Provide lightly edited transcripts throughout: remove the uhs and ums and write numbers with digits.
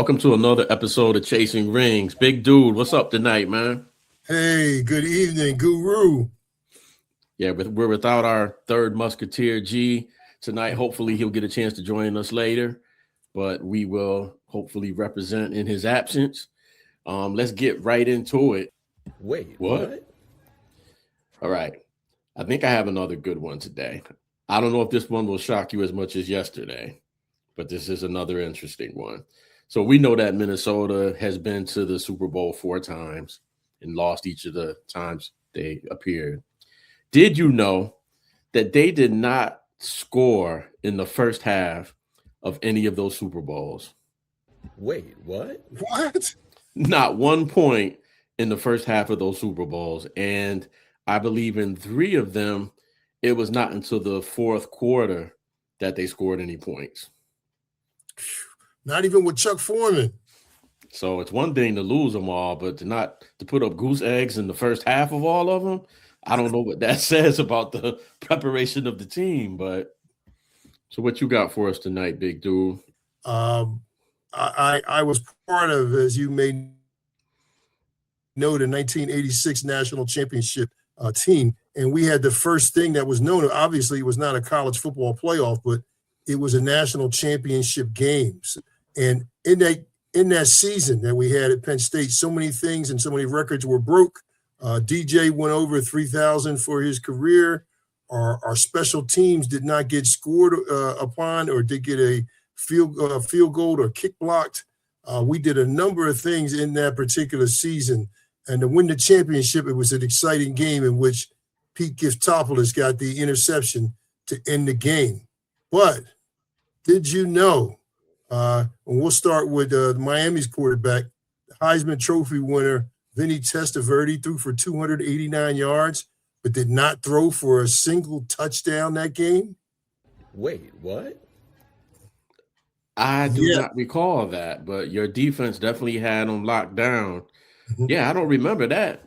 Welcome to another episode of Chasing Rings. Big dude, what's up tonight, man? Hey, good evening, Guru. Yeah, we're without our third musketeer, G, tonight. Hopefully he'll get a chance to join us later, but we will hopefully represent in his absence. Let's get right into it. Wait, what? All right. I think I have another good one today. I don't know if this one will shock you as much as yesterday, but this is another interesting one. So we know that Minnesota has been to the Super Bowl 4 times and lost each of the times they appeared. Did you know that they did not score in the first half of any of those Super Bowls? Wait, what? What? Not 1 point in the first half of those Super Bowls. And I believe in 3 of them, it was not until the fourth quarter that they scored any points. Not even with Chuck Foreman. So it's one thing to lose them all, but to put up goose eggs in the first half of all of them, I don't know what that says about the preparation of the team. But so what you got for us tonight, big dude? I was part of, as you may know, the 1986 National Championship team, and we had the first thing that was known. Obviously, it was not a college football playoff, but it was a national championship games. And in that season that we had at Penn State, so many things and so many records were broke. DJ went over 3,000 for his career. Our special teams did not get scored upon or did get a field goal or kick blocked. We did a number of things in that particular season. And to win the championship, it was an exciting game in which Pete Giftopoulos got the interception to end the game. But did you know, and we'll start with Miami's quarterback, the Heisman Trophy winner, Vinny Testaverde, threw for 289 yards, but did not throw for a single touchdown that game? Wait, what? I do not recall that, but your defense definitely had them locked down. Yeah, I don't remember that.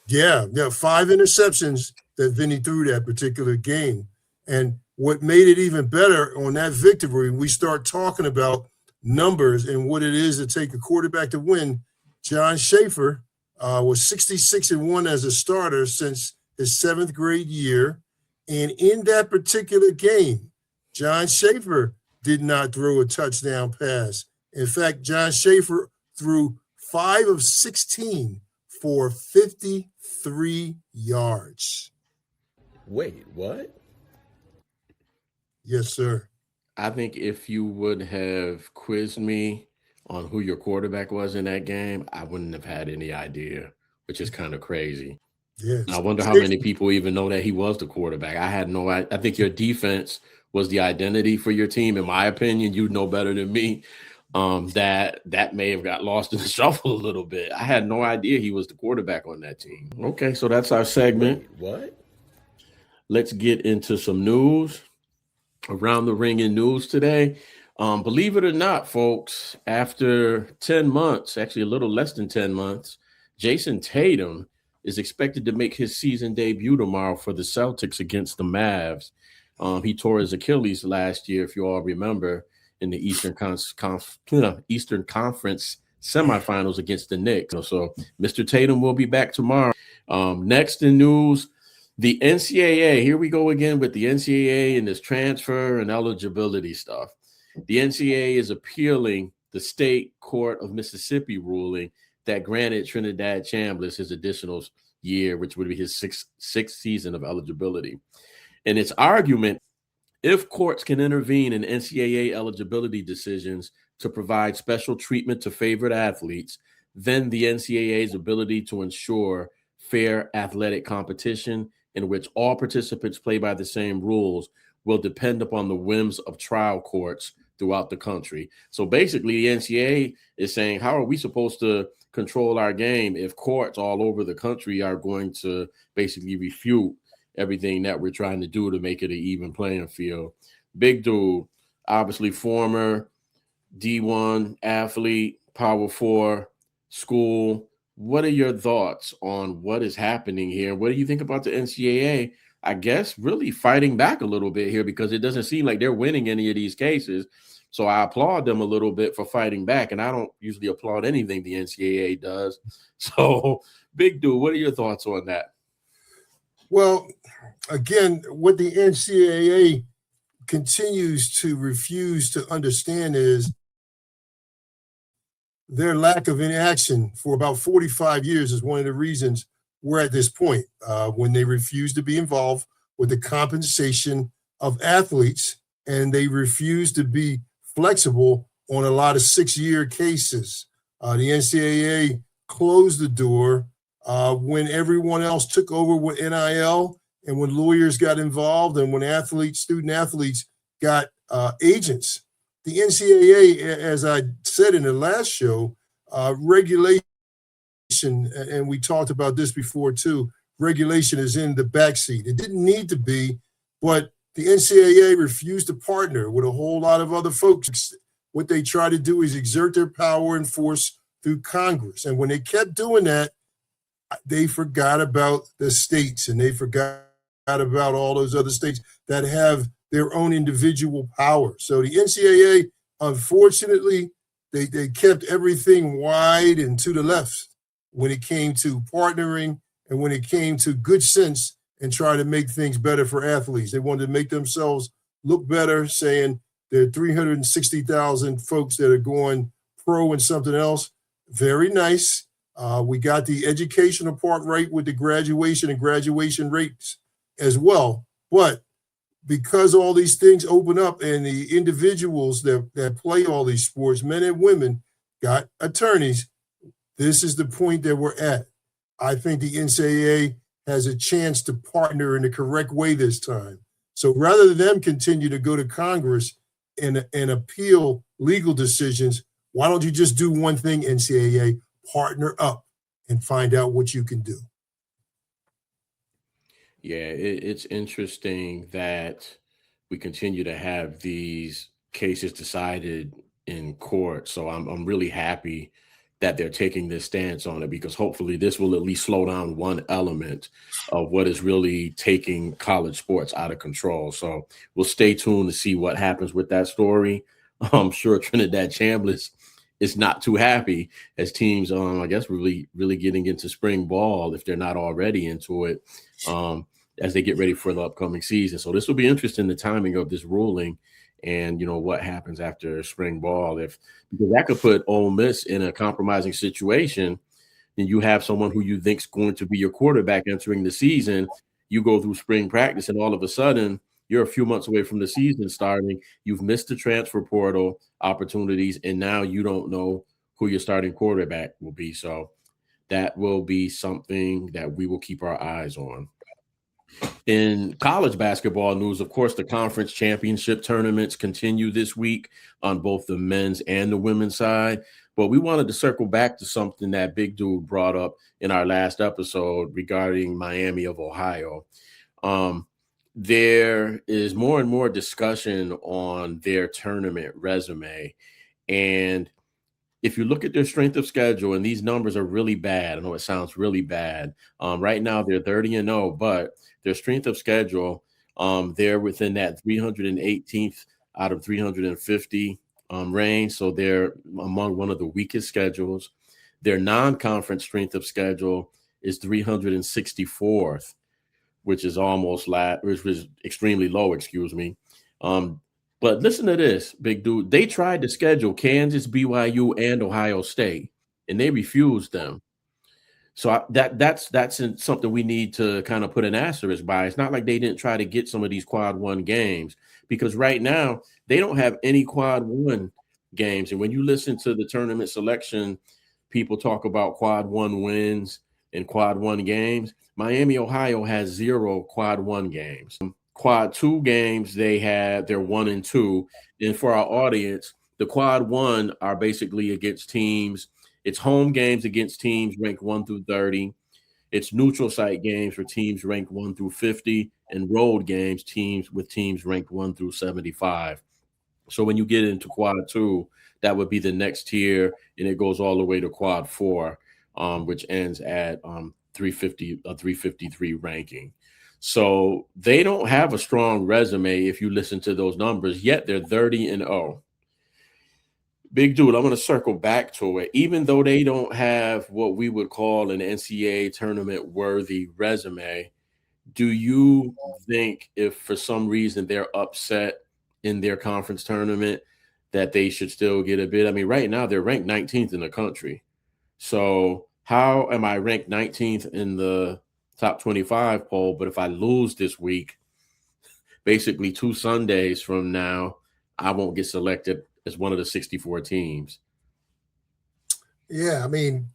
Yeah, 5 interceptions that Vinny threw that particular game. And what made it even better on that victory, we start talking about numbers and what it is to take a quarterback to win. John Schaefer was 66-1 as a starter since his 7th grade year. And in that particular game, John Schaefer did not throw a touchdown pass. In fact, John Schaefer threw 5 of 16 for 53 yards. Wait, what? Yes, sir. I think if you would have quizzed me on who your quarterback was in that game, I wouldn't have had any idea, which is kind of crazy. Yes. I wonder how many people even know that he was the quarterback. I had no idea. I think your defense was the identity for your team. In my opinion, you know better than me. That may have got lost in the shuffle a little bit. I had no idea he was the quarterback on that team. Okay, so that's our segment. Wait, what? Let's get into some news. Around the ring in news today. Believe it or not, folks, after 10 months, actually a little less than 10 months, Jason Tatum is expected to make his season debut tomorrow for the Celtics against the Mavs. He tore his Achilles last year, if you all remember, in the Eastern Conference semifinals against the Knicks. So Mr. Tatum will be back tomorrow. Next in news, the NCAA, here we go again with the NCAA and this transfer and eligibility stuff. The NCAA is appealing the state court of Mississippi ruling that granted Trinidad Chambliss his additional year, which would be his sixth season of eligibility. And its argument, if courts can intervene in NCAA eligibility decisions to provide special treatment to favored athletes, then the NCAA's ability to ensure fair athletic competition in which all participants play by the same rules will depend upon the whims of trial courts throughout the country. So basically, the NCAA is saying, how are we supposed to control our game if courts all over the country are going to basically refute everything that we're trying to do to make it an even playing field? Big dude, obviously former D1 athlete, Power 4 school. What are your thoughts on what is happening here? What do you think about the NCAA? I guess really fighting back a little bit here because it doesn't seem like they're winning any of these cases. So I applaud them a little bit for fighting back, and I don't usually applaud anything the NCAA does. So, Big Dude, what are your thoughts on that? Well, again, what the NCAA continues to refuse to understand is their lack of inaction for about 45 years is one of the reasons we're at this point, when they refuse to be involved with the compensation of athletes, and they refuse to be flexible on a lot of 6-year cases. The NCAA closed the door when everyone else took over with NIL, and when lawyers got involved, and when student athletes got agents. The NCAA, as I said in the last show, regulation, and we talked about this before too, regulation is in the backseat. It didn't need to be, but the NCAA refused to partner with a whole lot of other folks. What they try to do is exert their power and force through Congress. And when they kept doing that, they forgot about the states, and they forgot about all those other states that have their own individual power. So the NCAA, unfortunately, they kept everything wide and to the left when it came to partnering and when it came to good sense and try to make things better for athletes. They wanted to make themselves look better, saying there are 360,000 folks that are going pro in something else. Very nice. We got the educational part right with the graduation and graduation rates as well. But because all these things open up and the individuals that play all these sports, men and women, got attorneys, this is the point that we're at. I think the NCAA has a chance to partner in the correct way this time. So rather than them continue to go to Congress and appeal legal decisions, why don't you just do one thing, NCAA? Partner up and find out what you can do. Yeah, it's interesting that we continue to have these cases decided in court. So I'm really happy that they're taking this stance on it, because hopefully this will at least slow down one element of what is really taking college sports out of control. So we'll stay tuned to see what happens with that story. I'm sure Trinidad Chambliss is not too happy as teams, I guess, really getting into spring ball, if they're not already into it, as they get ready for the upcoming season. So this will be interesting, the timing of this ruling, and what happens after spring ball, because that could put Ole Miss in a compromising situation. And you have someone who you think is going to be your quarterback entering the season. You go through spring practice, and all of a sudden you're a few months away from the season starting. You've missed the transfer portal opportunities, and now you don't know who your starting quarterback will be. So that will be something that we will keep our eyes on. In college basketball news, of course, the conference championship tournaments continue this week on both the men's and the women's side. But we wanted to circle back to something that Big Dude brought up in our last episode regarding Miami of Ohio. There is more and more discussion on their tournament resume. And if you look at their strength of schedule, and these numbers are really bad, I know it sounds really bad. Right now they're 30-0, but their strength of schedule, they're within that 318th out of 350 range. So they're among one of the weakest schedules. Their non-conference strength of schedule is 364th, which is which was extremely low, excuse me. But listen to this, Big Dude. They tried to schedule Kansas, BYU, and Ohio State, and they refused them. So that's something we need to kind of put an asterisk by. It's not like they didn't try to get some of these quad one games, because right now they don't have any quad one games. And when you listen to the tournament selection, people talk about quad one wins and quad one games. Miami, Ohio has 0 quad one games. Quad two games, they're 1-2. And for our audience, the quad one are basically against teams. It's home games against teams ranked 1 through 30. It's neutral site games for teams ranked 1 through 50, and road games with teams ranked 1 through 75. So when you get into quad two, that would be the next tier, and it goes all the way to quad four, which ends at 353 ranking. So they don't have a strong resume if you listen to those numbers, yet they're 30-0. Big dude, I'm going to circle back to it. Even though they don't have what we would call an NCAA tournament worthy resume, do you think if for some reason they're upset in their conference tournament that they should still get a bid? I mean, right now they're ranked 19th in the country. So how am I ranked 19th in the top 25 poll? But if I lose this week, basically 2 Sundays from now, I won't get selected as one of the 64 teams. Yeah, I mean,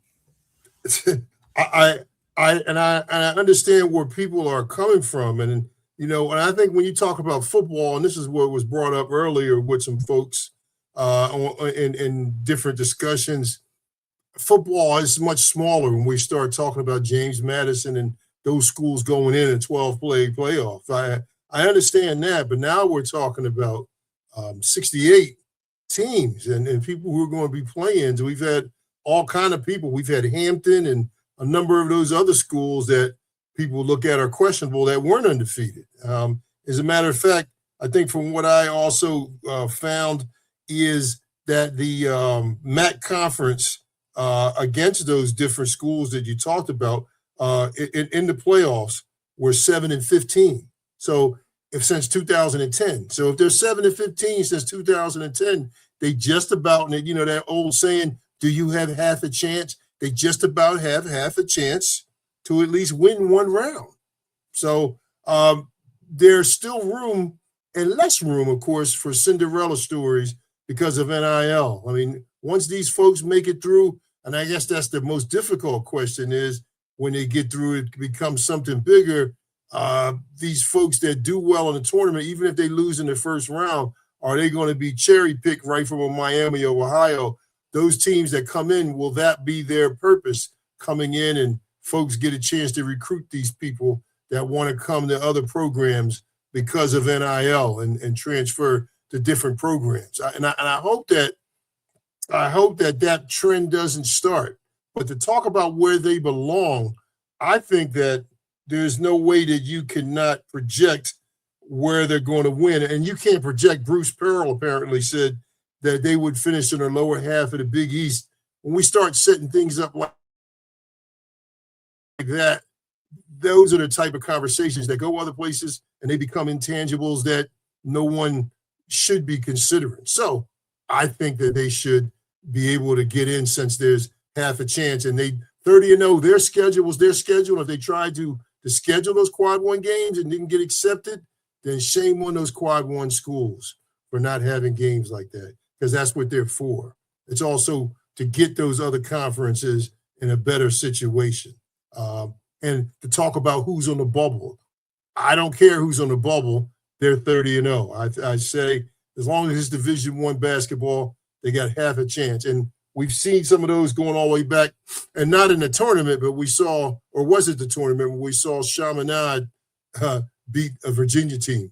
I understand where people are coming from, and and I think when you talk about football, and this is what was brought up earlier with some folks in different discussions, football is much smaller when we start talking about James Madison and those schools going in a 12-play playoff. I understand that, but now we're talking about 68 teams and people who are going to be playing. So we've had all kind of people. We've had Hampton and a number of those other schools that people look at are questionable that weren't undefeated. As a matter of fact, I think from what I also found is that the MAC conference against those different schools that you talked about in the playoffs were 7-15. So if since 2010, so if they're 7-15 since 2010, they just about, that old saying, do you have half a chance? They just about have half a chance to at least win one round. So there's still room and less room, of course, for Cinderella stories because of NIL. I mean, once these folks make it through, and I guess that's the most difficult question is when they get through, it becomes something bigger. These folks that do well in the tournament, even if they lose in the first round, are they going to be cherry picked right from Miami or Ohio? Those teams that come in, will that be their purpose coming in and folks get a chance to recruit these people that want to come to other programs because of NIL and transfer to different programs? I hope that that trend doesn't start. But to talk about where they belong, I think that there's no way that you cannot project where they're going to win. And you can't project. Bruce Pearl apparently said that they would finish in the lower half of the Big East. When we start setting things up like that, those are the type of conversations that go other places and they become intangibles that no one should be considering. So I think that they should be able to get in since there's half a chance. And they 30-0, their schedule was their schedule. If they tried to schedule those quad one games and didn't get accepted, then shame on those quad one schools for not having games like that, because that's what they're for. It's also to get those other conferences in a better situation. And to talk about who's on the bubble, I don't care who's on the bubble. They're 30-0. I say as long as it's Division I basketball, they got half a chance. And we've seen some of those going all the way back, and not in the tournament, but we saw, or was it the tournament when we saw Chaminade beat a Virginia team,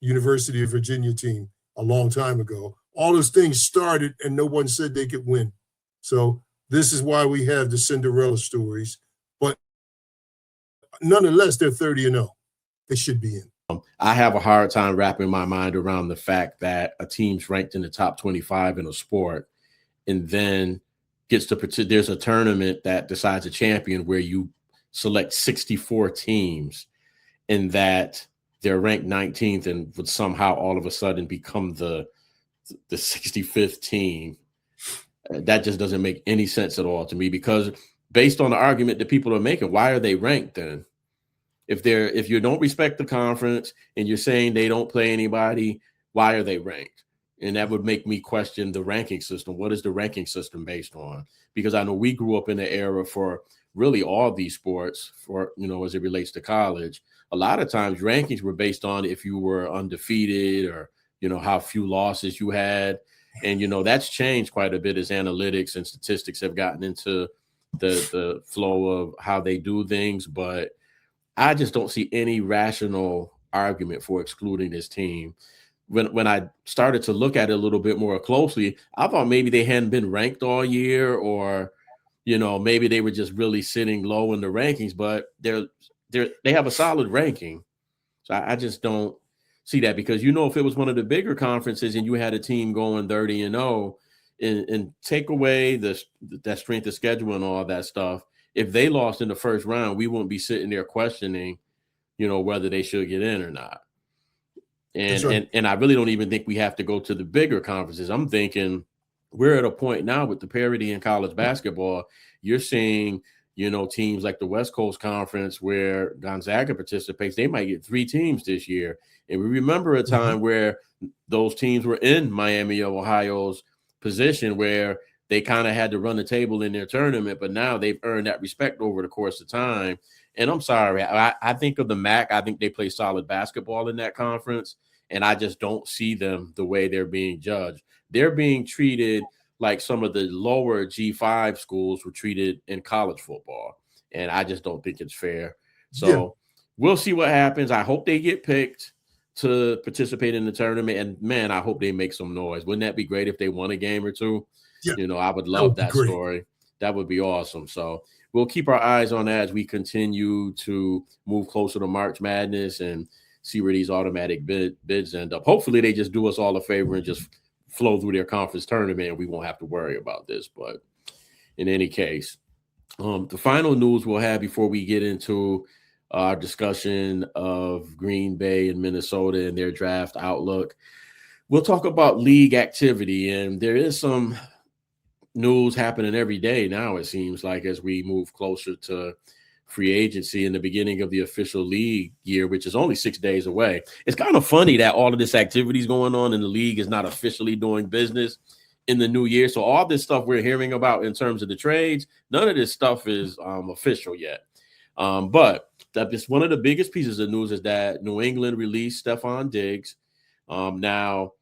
University of Virginia team, a long time ago. All those things started and no one said they could win. So this is why we have the Cinderella stories. But nonetheless, they're 30-0. They should be in. I have a hard time wrapping my mind around the fact that a team's ranked in the top 25 in a sport and then there's a tournament that decides a champion where you select 64 teams and that they're ranked 19th and would somehow all of a sudden become the 65th team. That just doesn't make any sense at all to me, because based on the argument that people are making, why are they ranked then? If you don't respect the conference and you're saying they don't play anybody, why are they ranked? And that would make me question the ranking system. What is the ranking system based on? Because I know we grew up in the era for really all these sports for, as it relates to college. A lot of times rankings were based on if you were undefeated or, how few losses you had. And, that's changed quite a bit as analytics and statistics have gotten into the flow of how they do things. But I just don't see any rational argument for excluding this team. When I started to look at it a little bit more closely, I thought maybe they hadn't been ranked all year, or, maybe they were just really sitting low in the rankings, but they have a solid ranking. So I just don't see that, because, if it was one of the bigger conferences and you had a team going 30-0, and take away that strength of schedule and all that stuff, if they lost in the first round, we wouldn't be sitting there questioning, whether they should get in or not. And, right. and I really don't even think we have to go to the bigger conferences. I'm thinking we're at a point now with the parity in college basketball. You're seeing, teams like the West Coast Conference where Gonzaga participates, they might get 3 teams this year. And we remember a time where those teams were in Miami of Ohio's position where they kind of had to run the table in their tournament, but now they've earned that respect over the course of time. And I'm sorry, I think of the MAC, I think they play solid basketball in that conference, and I just don't see them the way they're being judged. They're being treated like some of the lower G5 schools were treated in college football, and I just don't think it's fair. So we'll see what happens. I hope they get picked to participate in the tournament, and man, I hope they make some noise. Wouldn't that be great if they won a game or two? I would love that story. That would be awesome. So we'll keep our eyes on that as we continue to move closer to March Madness and see where these automatic bids end up. Hopefully they just do us all a favor and just flow through their conference tournament and we won't have to worry about this. But in any case, the final news we'll have before we get into our discussion of Green Bay and Minnesota and their draft outlook, we'll talk about league activity. And there is some news happening every day now, it seems like, as we move closer to free agency in the beginning of the official league year, which is only 6 days away. It's kind of funny that all of this activity is going on and the league is not officially doing business in the new year. So all this stuff we're hearing about in terms of the trades, none of this stuff is official yet. But that's one of the biggest pieces of news is that New England released Stephon Diggs. Now,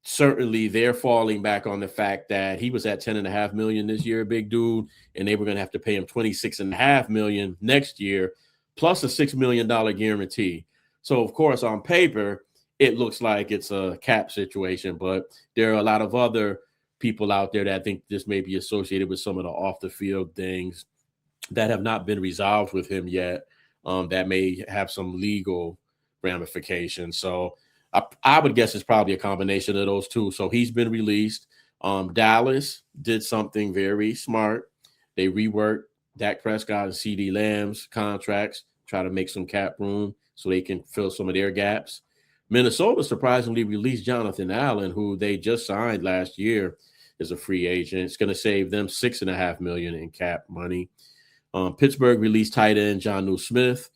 certainly they're falling back on the fact that he was at $10.5 million this year, big dude, and they were going to have to pay him $26.5 million next year, plus a $6 million guarantee. So, of course, on paper, it looks like it's a cap situation, but there are a lot of other people out there that think this may be associated with some of the off-the-field things that have not been resolved with him yet, that may have some legal ramifications. So, I would guess it's probably a combination of those two. So he's been released. Dallas did something very smart. They reworked Dak Prescott and CD Lamb's contracts, try to make some cap room so they can fill some of their gaps. Minnesota surprisingly released Jonathan Allen, who they just signed last year as a free agent. It's going to save them $6.5 million in cap money. Pittsburgh released tight end Jonnu Smith,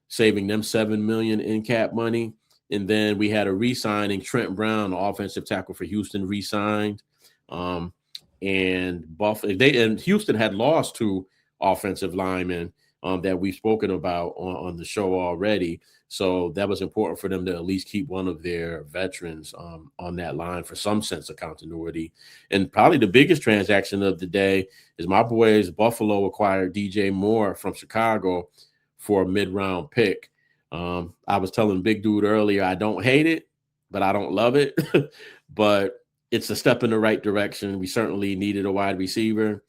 saving them $7 million in cap money. And then we had a re-signing. Trent Brown, the offensive tackle for Houston, re-signed. And Houston had lost 2 offensive linemen that we've spoken about on the show already. So that was important for them to at least keep one of their veterans on that line for some sense of continuity. And probably the biggest transaction of the day is my boys Buffalo acquired DJ Moore from Chicago for a mid-round pick. I was telling Big Dude earlier, I don't hate it, but I don't love it. But it's a step in the right direction. We certainly needed a wide receiver.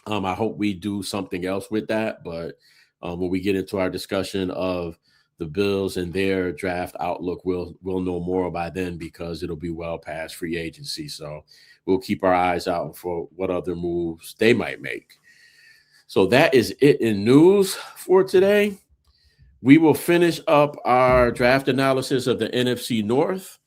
I hope we do something else with that. But when we get into our discussion of the Bills and their draft outlook, we'll know more by then because it'll be well past free agency. So we'll keep our eyes out for what other moves they might make. So that is it in news for today. We will finish up our draft analysis of the NFC North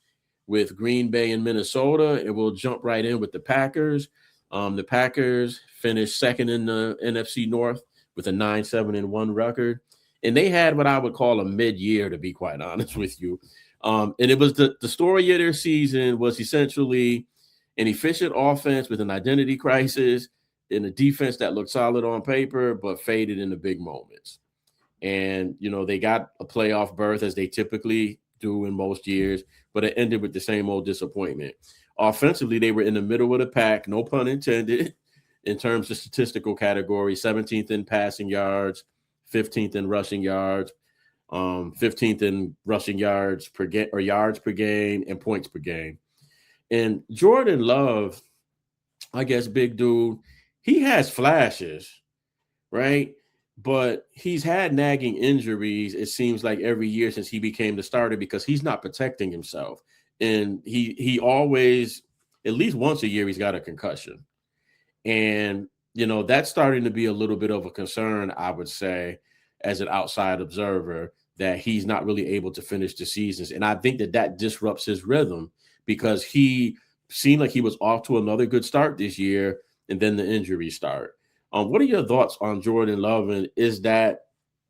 with Green Bay and Minnesota, and we'll jump right in with the Packers. The Packers finished second in the NFC North with a 9-7-1 record, and they had what I would call a mid-year, to be quite honest with you. And it was the story of their season was essentially an efficient offense with an identity crisis and a defense that looked solid on paper but faded in the big moments. And, they got a playoff berth as they typically do in most years, but it ended with the same old disappointment. Offensively, they were in the middle of the pack, no pun intended, in terms of statistical category, 17th in passing yards, 15th in rushing yards, 15th in rushing yards per game or yards per game and points per game. And Jordan Love, I guess, big dude, he has flashes, right? But he's had nagging injuries, it seems like, every year since he became the starter because he's not protecting himself. And he always at least once a year he's got a concussion. And, that's starting to be a little bit of a concern, I would say, as an outside observer, that he's not really able to finish the seasons. And I think that disrupts his rhythm because he seemed like he was off to another good start this year, and then the injuries start. What are your thoughts on Jordan Love? And is that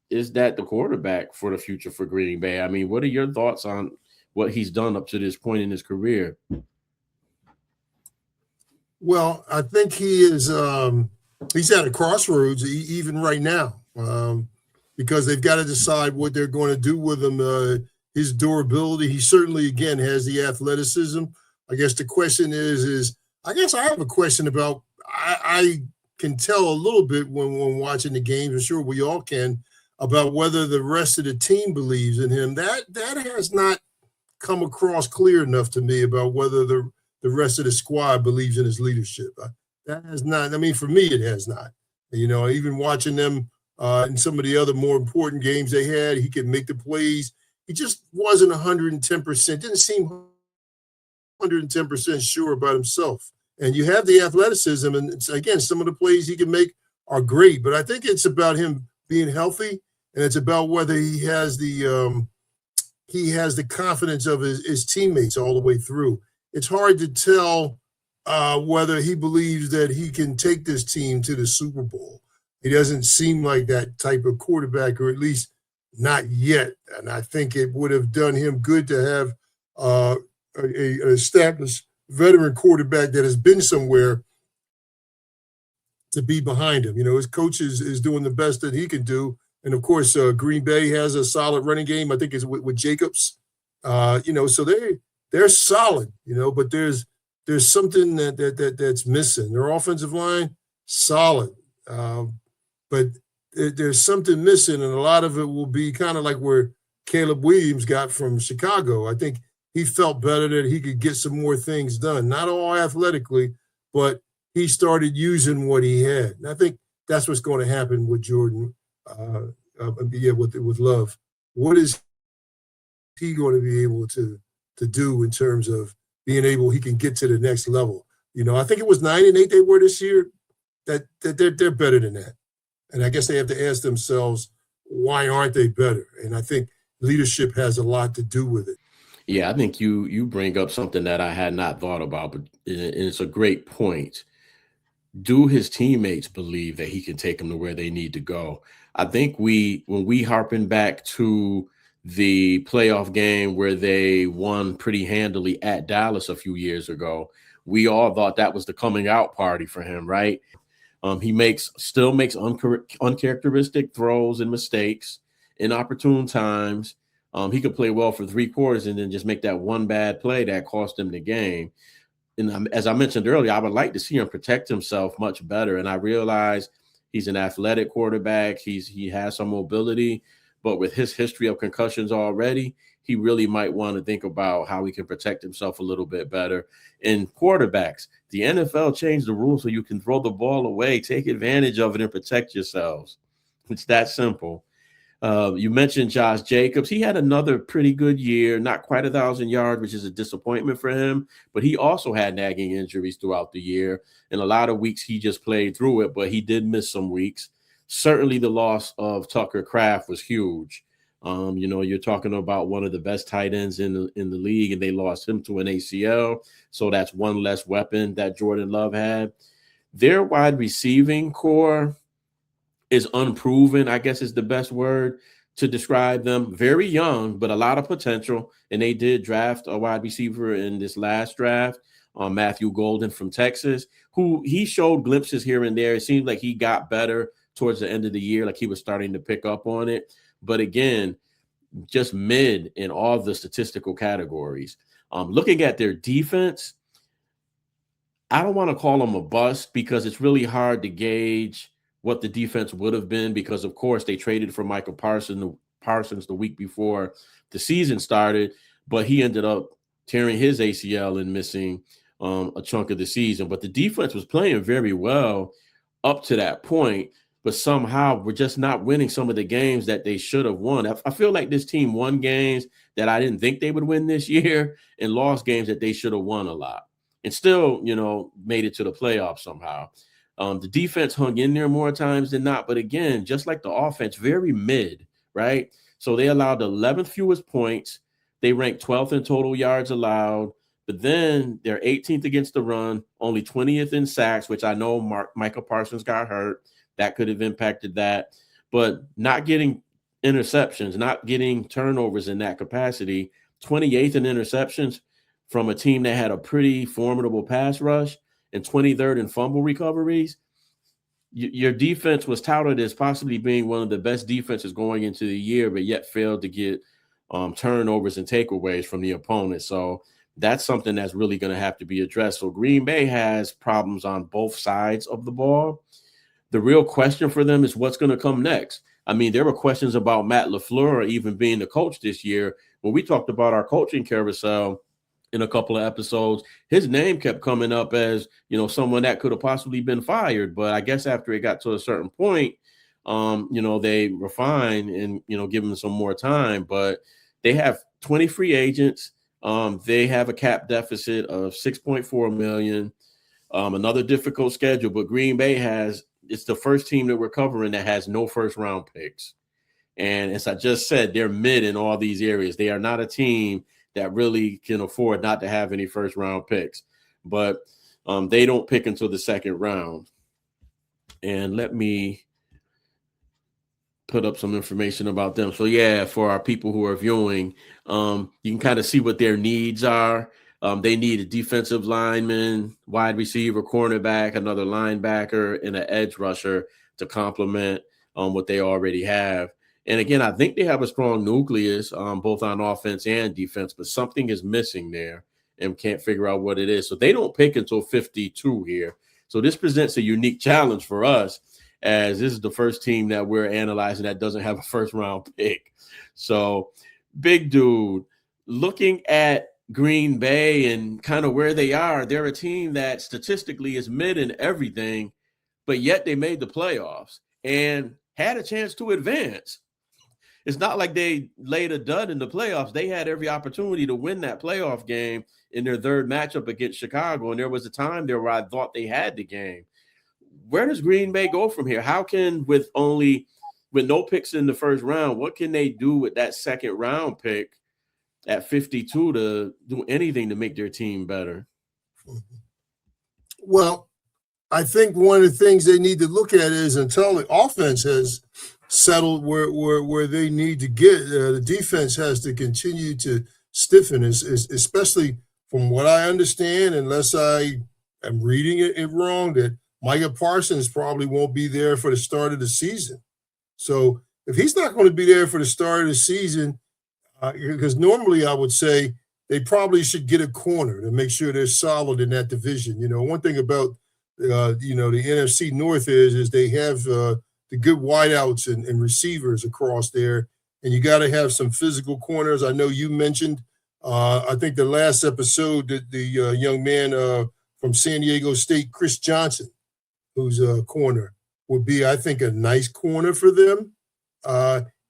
the quarterback for the future for Green Bay? I mean, what are your thoughts on what he's done up to this point in his career? Well, I think he is he's at a crossroads even right now because they've got to decide what they're going to do with him. His durability, he certainly, again, has the athleticism. I guess the question is I guess I have a question about, I can tell a little bit when watching the games, I'm sure we all can, about whether the rest of the team believes in him. That has not come across clear enough to me about whether the rest of the squad believes in his leadership. That has not, I mean, for me, it has not. Even watching them in some of the other more important games they had, he could make the plays. He just wasn't 110%, didn't seem 110% sure about himself. And you have the athleticism, and again, some of the plays he can make are great, but I think it's about him being healthy, and it's about whether he has the confidence of his teammates all the way through. It's hard to tell whether he believes that he can take this team to the Super Bowl. He doesn't seem like that type of quarterback, or at least not yet. And I think it would have done him good to have an established veteran quarterback that has been somewhere to be behind him. His coach is doing the best that he can do. And, of course, Green Bay has a solid running game. I think it's with Jacobs. So they're solid, but there's something that's missing. Their offensive line, solid. But there's something missing, and a lot of it will be kind of like where Caleb Williams got from Chicago. I think he felt better that he could get some more things done, not all athletically, but he started using what he had. And I think that's what's going to happen with Jordan, with Love. What is he going to be able to do in terms of being able, he can get to the next level? I think it was 9-8 they were this year. That they're better than that. And I guess they have to ask themselves, why aren't they better? And I think leadership has a lot to do with it. Yeah, I think you bring up something that I had not thought about, but it's a great point. Do his teammates believe that he can take them to where they need to go? I think when we harken back to the playoff game where they won pretty handily at Dallas a few years ago, we all thought that was the coming out party for him, right? He still makes uncharacteristic throws and mistakes in opportune times. He could play well for 3 quarters and then just make that one bad play that cost him the game. And as I mentioned earlier, I would like to see him protect himself much better. And I realize he's an athletic quarterback. He has some mobility, but with his history of concussions already, he really might want to think about how he can protect himself a little bit better. And quarterbacks, the NFL changed the rules so you can throw the ball away, take advantage of it, and protect yourselves. It's that simple. You mentioned Josh Jacobs. He had another pretty good year, not quite 1,000 yards, which is a disappointment for him, but he also had nagging injuries throughout the year. And a lot of weeks he just played through it, but he did miss some weeks. Certainly the loss of Tucker Kraft was huge. You're talking about one of the best tight ends in the league, and they lost him to an ACL. So that's one less weapon that Jordan Love had. Their wide receiving core is unproven, I guess is the best word to describe them. Very young, but a lot of potential. And they did draft a wide receiver in this last draft, Matthew Golden from Texas, who he showed glimpses here and there. It seemed like he got better towards the end of the year, like he was starting to pick up on it. But again, just mid in all the statistical categories. Looking at their defense, I don't want to call them a bust because it's really hard to gauge what the defense would have been because, of course, they traded for Michael Parsons the week before the season started, but he ended up tearing his ACL and missing a chunk of the season. But the defense was playing very well up to that point, but somehow we're just not winning some of the games that they should have won. I feel like this team won games that I didn't think they would win this year and lost games that they should have won a lot. and still, made it to the playoffs somehow. The defense hung in there more times than not. But again, just like the offense, very mid, right? So they allowed the 11th fewest points. They ranked 12th in total yards allowed. But then they're 18th against the run, only 20th in sacks, which I know Micah Parsons got hurt. That could have impacted that. But not getting interceptions, not getting turnovers in that capacity, 28th in interceptions from a team that had a pretty formidable pass rush, and 23rd in fumble recoveries. Your defense was touted as possibly being one of the best defenses going into the year, but yet failed to get turnovers and takeaways from the opponent. So that's something that's really going to have to be addressed. So Green Bay has problems on both sides of the ball. The real question for them is what's going to come next. I mean, there were questions about Matt LaFleur even being the coach this year. When we talked about our coaching carousel in a couple of episodes, his name kept coming up as, someone that could have possibly been fired. But I guess after it got to a certain point, they refined and, give him some more time. But they have 20 free agents. They have a cap deficit of $6.4 million. Another difficult schedule, but Green Bay it's the first team that we're covering that has no first round picks. And as I just said, they're mid in all these areas. They are not a team that really can afford not to have any first round picks, but they don't pick until the second round. And let me put up some information about them. So yeah, for our people who are viewing, you can kind of see what their needs are. They need a defensive lineman, wide receiver, cornerback, another linebacker, and an edge rusher to complement what they already have. And again, I think they have a strong nucleus, both on offense and defense, but something is missing there and can't figure out what it is. So they don't pick until 52 here. So this presents a unique challenge for us, as this is the first team that we're analyzing that doesn't have a first round pick. So big dude, looking at Green Bay and kind of where they are, they're a team that statistically is mid in everything, but yet they made the playoffs and had a chance to advance. It's not like they laid a dud in the playoffs. They had every opportunity to win that playoff game in their third matchup against Chicago. And there was a time there where I thought they had the game. Where does Green Bay go from here? How can, with no picks in the first round, what can they do with that second round pick at 52 to do anything to make their team better? Well, I think one of the things they need to look at is until the offense has settled where they need to get, the defense has to continue to stiffen, especially from what I understand, unless I am reading it wrong, that Micah Parsons probably won't be there for the start of the season. So if he's not going to be there for the start of the season, because normally I would say they probably should get a corner to make sure they're solid in that division. One thing about, the NFC North is they have the good wideouts and receivers across there, and you got to have some physical corners. I know you mentioned, I think the last episode, that the young man from San Diego State, Chris Johnson, who's a corner, would be, I think, a nice corner for them.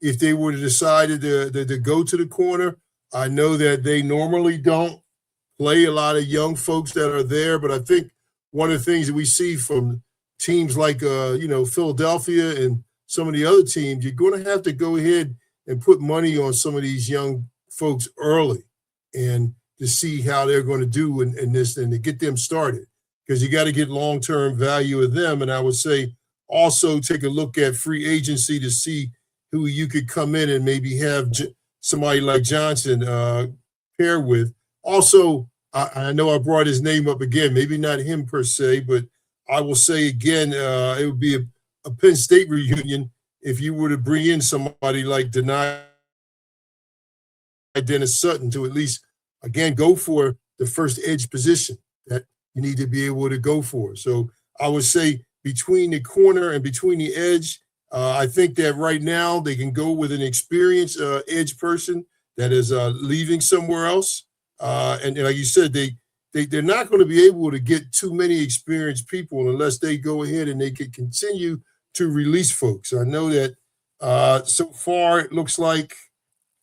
If they were to decide to go to the corner, I know that they normally don't play a lot of young folks that are there, but I think one of the things that we see from teams like, Philadelphia and some of the other teams, you're going to have to go ahead and put money on some of these young folks early and to see how they're going to do in this and to get them started, because you got to get long-term value of them. And I would say also take a look at free agency to see who you could come in and maybe have somebody like Johnson pair with. Also, I know I brought his name up again, maybe not him per se, but I will say again, it would be a Penn State reunion if you were to bring in somebody like Dennis Sutton to at least, again, go for the first edge position that you need to be able to go for. So I would say between the corner and between the edge, I think that right now they can go with an experienced edge person that is leaving somewhere else. And like you said, they're not going to be able to get too many experienced people unless they go ahead and they can continue to release folks. I know that so far it looks like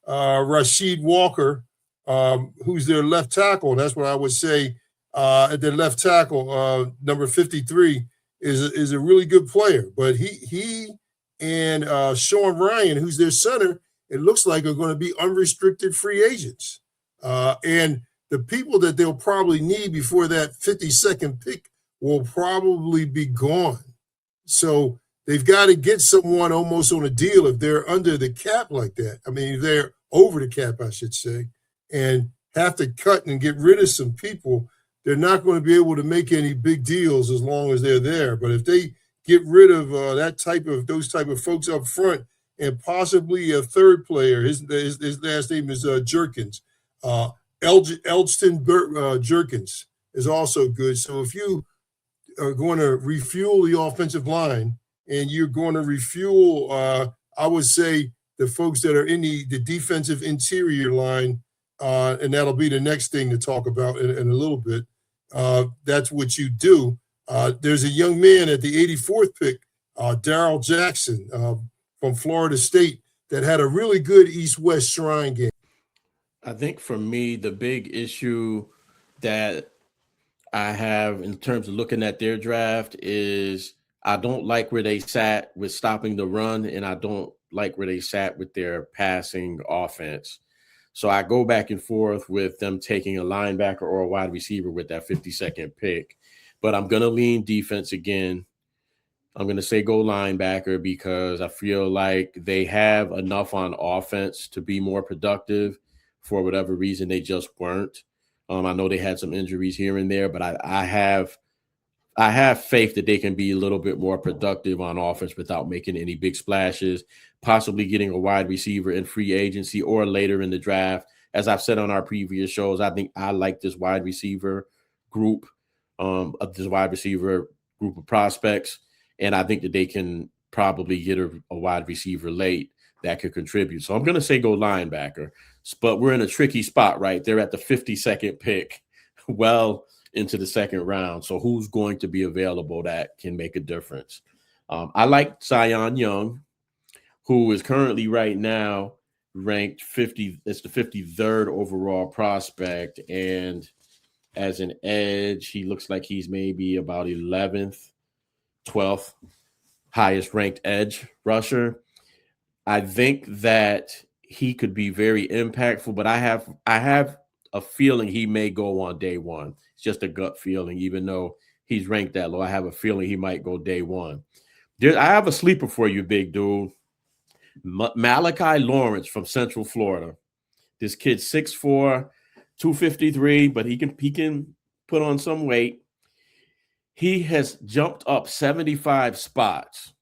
Rasheed Walker, who's their left tackle, and that's what I would say, at the left tackle, number 53, is a really good player. But he and Sean Ryan, who's their center, it looks like are going to be unrestricted free agents. And the people that they'll probably need before that 52nd pick will probably be gone. So they've got to get someone almost on a deal if they're under the cap like that. I mean, they're over the cap, I should say, and have to cut and get rid of some people. They're not going to be able to make any big deals as long as they're there. But if they get rid of those type of folks up front, and possibly a third player, his last name is Jerkins, Elston Jerkins is also good. So if you are going to refuel the offensive line and you're going to refuel, I would say, the folks that are in the defensive interior line, and that'll be the next thing to talk about in a little bit. That's what you do. There's a young man at the 84th pick, Darrell Jackson from Florida State, that had a really good East-West Shrine game. I think for me, the big issue that I have in terms of looking at their draft is I don't like where they sat with stopping the run, and I don't like where they sat with their passing offense. So I go back and forth with them taking a linebacker or a wide receiver with that 52nd pick. But I'm going to lean defense again. I'm going to say go linebacker because I feel like they have enough on offense to be more productive. For whatever reason, they just weren't. I know they had some injuries here and there, but I have faith that they can be a little bit more productive on offense without making any big splashes, possibly getting a wide receiver in free agency or later in the draft. As I've said on our previous shows, I think I like this wide receiver group of prospects. And I think that they can probably get a wide receiver late that could contribute. So I'm going to say go linebacker. But we're in a tricky spot, right? They're at the 52nd pick, well into the second round. So who's going to be available that can make a difference? I like Zion Young, who is currently right now ranked 50. It's the 53rd overall prospect. And as an edge, he looks like he's maybe about 11th. 12th highest ranked edge rusher. I think that he could be very impactful, but I have a feeling he may go on day one. It's just a gut feeling, even though he's ranked that low. I have a feeling he might go day one. I have a sleeper for you, big dude. Malachi Lawrence from Central Florida. This kid's 6'4", 253, but he can put on some weight. He has jumped up 75 spots,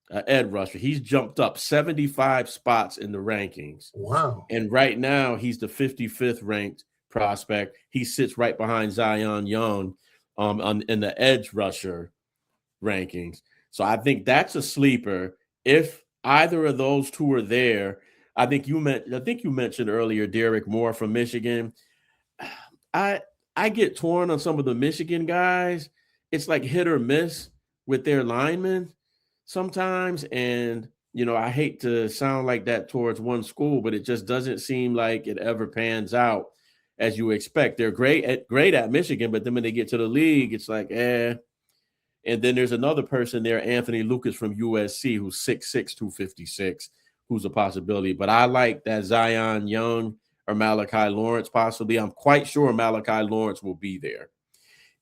Ed Rusher. He's jumped up 75 spots in the rankings. Wow. And right now, he's the 55th ranked prospect. He sits right behind Zion Young in the edge rusher rankings. So I think that's a sleeper. If either of those two are there, I think you mentioned earlier Derek Moore from Michigan. I get torn on some of the Michigan guys. It's like hit or miss with their linemen sometimes. And, I hate to sound like that towards one school, but it just doesn't seem like it ever pans out as you expect. They're great at Michigan, but then when they get to the league, it's like, eh. And then there's another person there, Anthony Lucas from USC, who's 6'6", 256, who's a possibility. But I like that Zion Young or Malachi Lawrence possibly. I'm quite sure Malachi Lawrence will be there.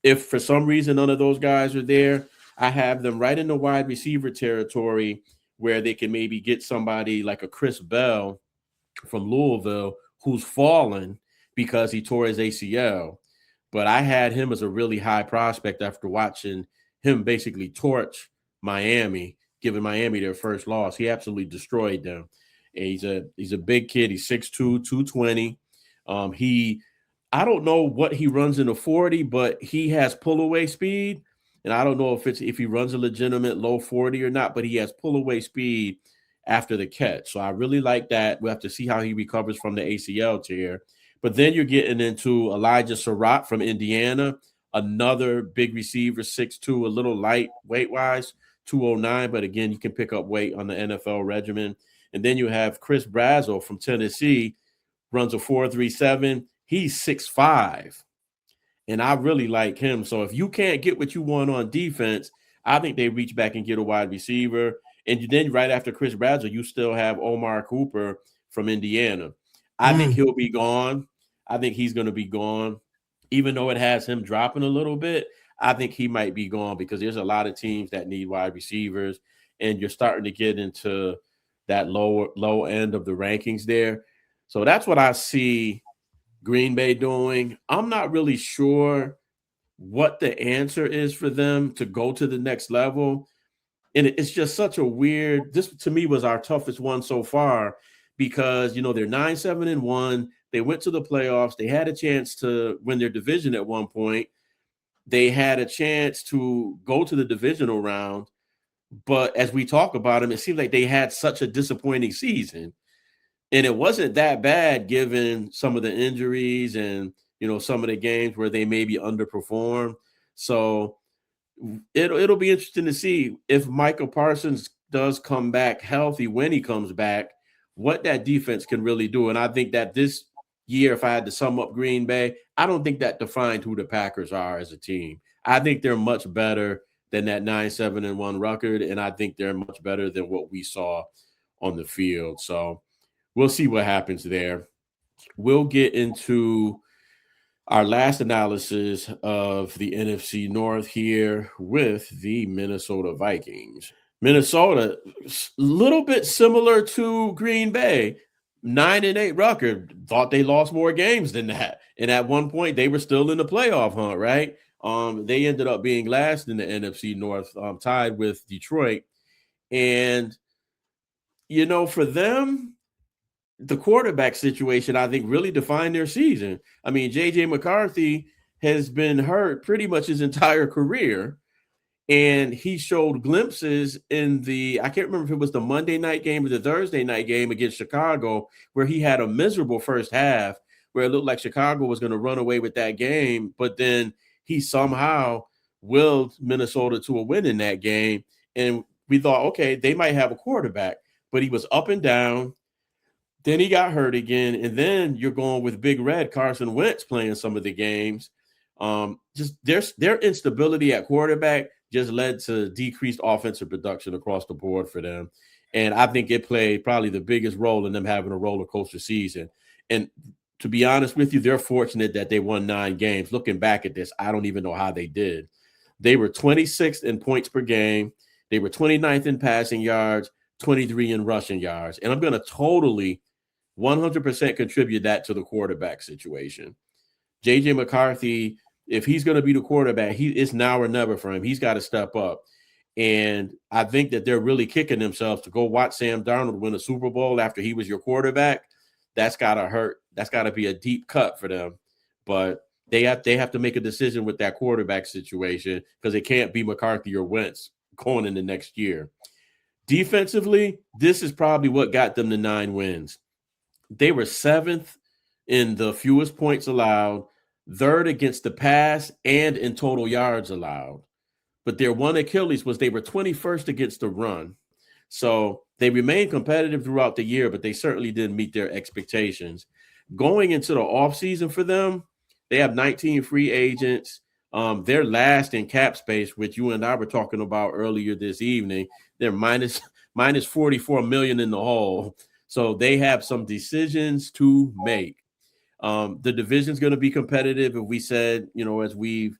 If for some reason none of those guys are there, I have them right in the wide receiver territory where they can maybe get somebody like a Chris Bell from Louisville who's fallen because he tore his ACL. But I had him as a really high prospect after watching him basically torch Miami, giving Miami their first loss. He absolutely destroyed them. And he's a big kid. He's 6'2", 220. I don't know what he runs in a 40, but he has pull-away speed. And I don't know if he runs a legitimate low 40 or not, but he has pull-away speed after the catch. So I really like that. We'll have to see how he recovers from the ACL tear. But then you're getting into Elijah Surratt from Indiana, another big receiver, 6'2", a little light weight-wise, 209. But again, you can pick up weight on the NFL regimen. And then you have Chris Brazzell from Tennessee, runs a 4.37. He's 6'5", and I really like him. So if you can't get what you want on defense, I think they reach back and get a wide receiver. And then right after Chris Bradley, you still have Omar Cooper from Indiana. I think he'll be gone. I think he's going to be gone. Even though it has him dropping a little bit, I think he might be gone because there's a lot of teams that need wide receivers, and you're starting to get into that low end of the rankings there. So that's what I see Green Bay doing. I'm not really sure what the answer is for them to go to the next level. And it's just such a weird, this to me was our toughest one so far because, they're 9-7-1. They went to the playoffs. They had a chance to win their division at one point. They had a chance to go to the divisional round. But as we talk about them, it seems like they had such a disappointing season. And it wasn't that bad given some of the injuries and, some of the games where they maybe underperformed. So it'll be interesting to see if Michael Parsons does come back healthy when he comes back, what that defense can really do. And I think that this year, if I had to sum up Green Bay, I don't think that defined who the Packers are as a team. I think they're much better than that 9-7-1 record, and I think they're much better than what we saw on the field. So we'll see what happens there. We'll get into our last analysis of the NFC North here with the Minnesota Vikings. Minnesota, a little bit similar to Green Bay, 9-8 record. Thought they lost more games than that. And at one point, they were still in the playoff hunt, right? They ended up being last in the NFC North, tied with Detroit. And, for them, the quarterback situation, I think, really defined their season. I mean, J.J. McCarthy has been hurt pretty much his entire career. And he showed glimpses in I can't remember if it was the Monday night game or the Thursday night game against Chicago, where he had a miserable first half, where it looked like Chicago was going to run away with that game. But then he somehow willed Minnesota to a win in that game. And we thought, okay, they might have a quarterback, but he was up and down. Then he got hurt again. And then you're going with Big Red, Carson Wentz, playing some of the games. Just their instability at quarterback just led to decreased offensive production across the board for them. And I think it played probably the biggest role in them having a roller coaster season. And to be honest with you, they're fortunate that they won 9 games. Looking back at this, I don't even know how they did. They were 26th in points per game. They were 29th in passing yards, 23 in rushing yards. And I'm going to totally 100% contribute that to the quarterback situation. J.J. McCarthy, if he's going to be the quarterback, it's now or never for him. He's got to step up. And I think that they're really kicking themselves to go watch Sam Darnold win a Super Bowl after he was your quarterback. That's got to hurt. That's got to be a deep cut for them. But they have to make a decision with that quarterback situation because it can't be McCarthy or Wentz going in the next year. Defensively, this is probably what got them to 9 wins. They were 7th in the fewest points allowed, 3rd against the pass, and in total yards allowed. But their one Achilles was they were 21st against the run. So they remained competitive throughout the year, but they certainly didn't meet their expectations. Going into the offseason for them, they have 19 free agents. They're last in cap space, which you and I were talking about earlier this evening. They're minus $44 million in the hole. So they have some decisions to make. The division's going to be competitive. If we said, as we've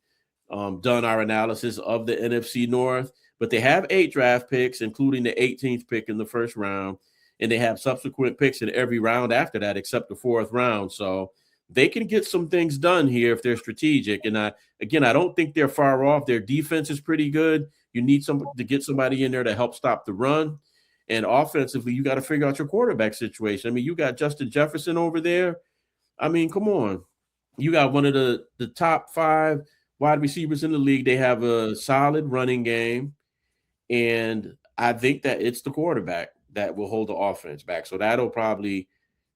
done our analysis of the NFC North, but they have 8 draft picks, including the 18th pick in the first round. And they have subsequent picks in every round after that, except the 4th round. So they can get some things done here if they're strategic. And I don't think they're far off. Their defense is pretty good. You need to get somebody in there to help stop the run. And offensively, you got to figure out your quarterback situation. I mean, you got Justin Jefferson over there. I mean, come on. You got one of the top 5 wide receivers in the league. They have a solid running game. And I think that it's the quarterback that will hold the offense back. So that'll probably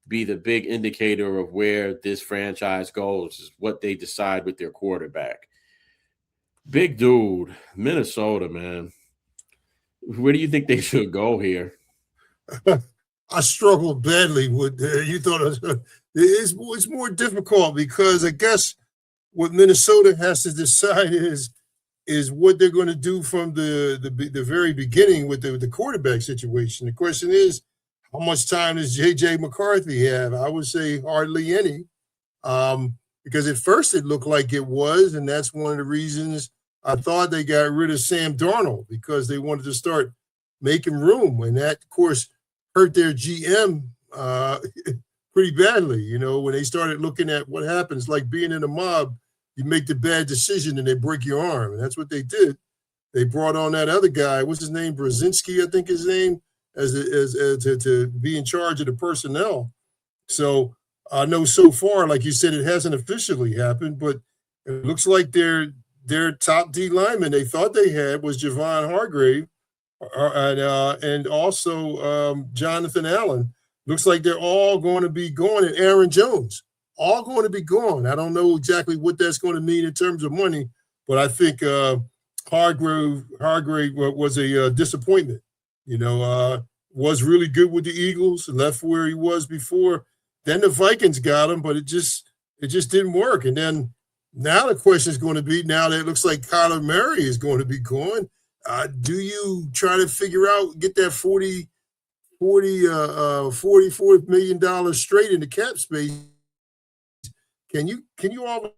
be the big indicator of where this franchise goes, is what they decide with their quarterback. Big dude, Minnesota, man. Where do you think they should go here? I struggled badly with you thought it's more difficult because I guess what Minnesota has to decide is what they're going to do from the very beginning with the quarterback situation. The question is, how much time does J.J. McCarthy have? I would say hardly any, because at first it looked like it was, and that's one of the reasons I thought they got rid of Sam Darnold, because they wanted to start making room, and that, of course, hurt their GM pretty badly. You know, when they started looking at what happens, like being in a mob, you make the bad decision and they break your arm, and that's what they did. They brought on that other guy, what's his name, Brzezinski, I think his name, as to be in charge of the personnel. So I know so far, like you said, it hasn't officially happened, but it looks like their top D lineman they thought they had was Javon Hargrave, and also Jonathan Allen. Looks like they're all going to be gone, and Aaron Jones, all going to be gone. I don't know exactly what that's going to mean in terms of money, but I think Hargrave was a disappointment. You know, was really good with the Eagles, left where he was before. Then the Vikings got him, but it just didn't work. And then now the question is going to be, now that it looks like Kyler Murray is going to be gone, do you try to figure out, get that $44 million straight in the cap space? Can you all of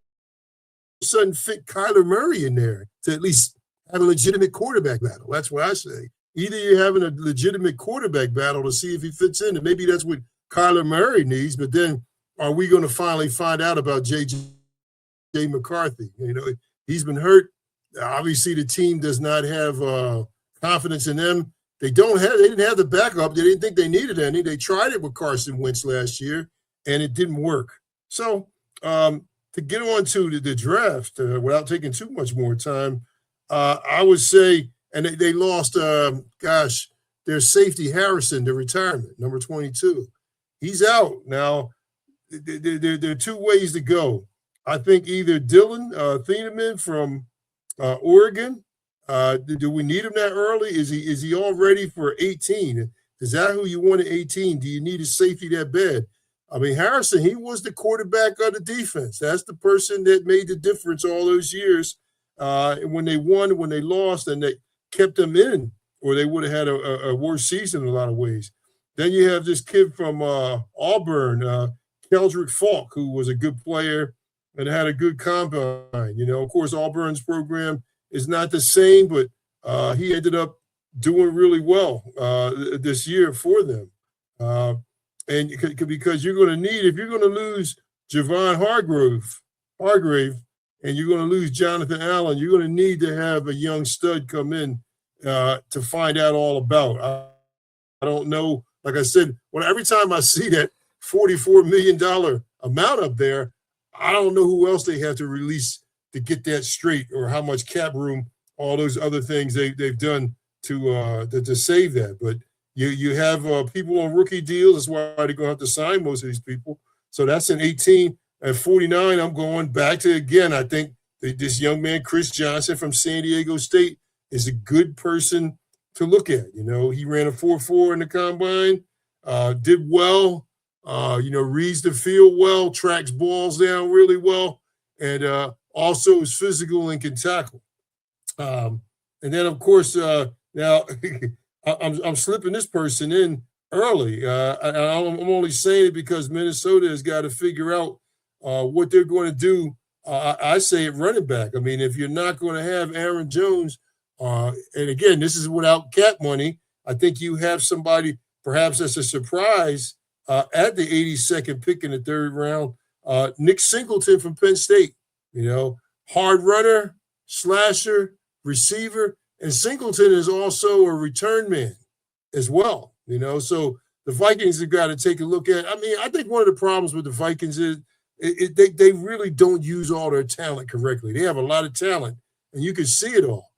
a sudden fit Kyler Murray in there to at least have a legitimate quarterback battle? That's what I say. Either you're having a legitimate quarterback battle to see if he fits in, and maybe that's what Kyler Murray needs, but then are we going to finally find out about J.J. McCarthy? You know, he's been hurt. Obviously, the team does not have confidence in them. They didn't have the backup. They didn't think they needed any. They tried it with Carson Wentz last year, and it didn't work. So to get on to the draft without taking too much more time, I would say, and they lost, their safety Harrison to retirement, number 22. He's out. Now, there are two ways to go. I think either Dylan Thieneman from Oregon, do we need him that early? Is he all ready for 18? Is that who you want at 18? Do you need a safety that bad? I mean, Harrison, he was the quarterback of the defense. That's the person that made the difference all those years. When they won, when they lost, and they kept them in, or they would have had a worse season in a lot of ways. Then you have this kid from Auburn, Keldrick Falk, who was a good player and had a good combine. You know, of course, Auburn's program is not the same, but he ended up doing really well this year for them. And because you're going to need, if you're going to lose Javon Hargrave, and you're going to lose Jonathan Allen, you're going to need to have a young stud come in to find out all about. I don't know. Like I said, every time I see that $44 million amount up there, I don't know who else they have to release to get that straight, or how much cap room, all those other things they've done to save that. But you have people on rookie deals. That's why they're going to have to sign most of these people. So that's an 18. At 49, I'm going back to, again, I think this young man, Chris Johnson from San Diego State, is a good person to look at. You know, he ran a 4.4 in the combine, did well, reads the field well, tracks balls down really well, and also is physical and can tackle. And then, of course, now I'm slipping this person in early. I'm only saying it because Minnesota has got to figure out what they're going to do. I say at running back. I mean, if you're not going to have Aaron Jones, and again, this is without cap money, I think you have somebody perhaps as a surprise at the 82nd pick in the third round, Nick Singleton from Penn State. You know, hard runner, slasher, receiver, and Singleton is also a return man as well. You know, so the Vikings have got to take a look at. I mean, I think one of the problems with the Vikings is they really don't use all their talent correctly. They have a lot of talent, and you can see it all.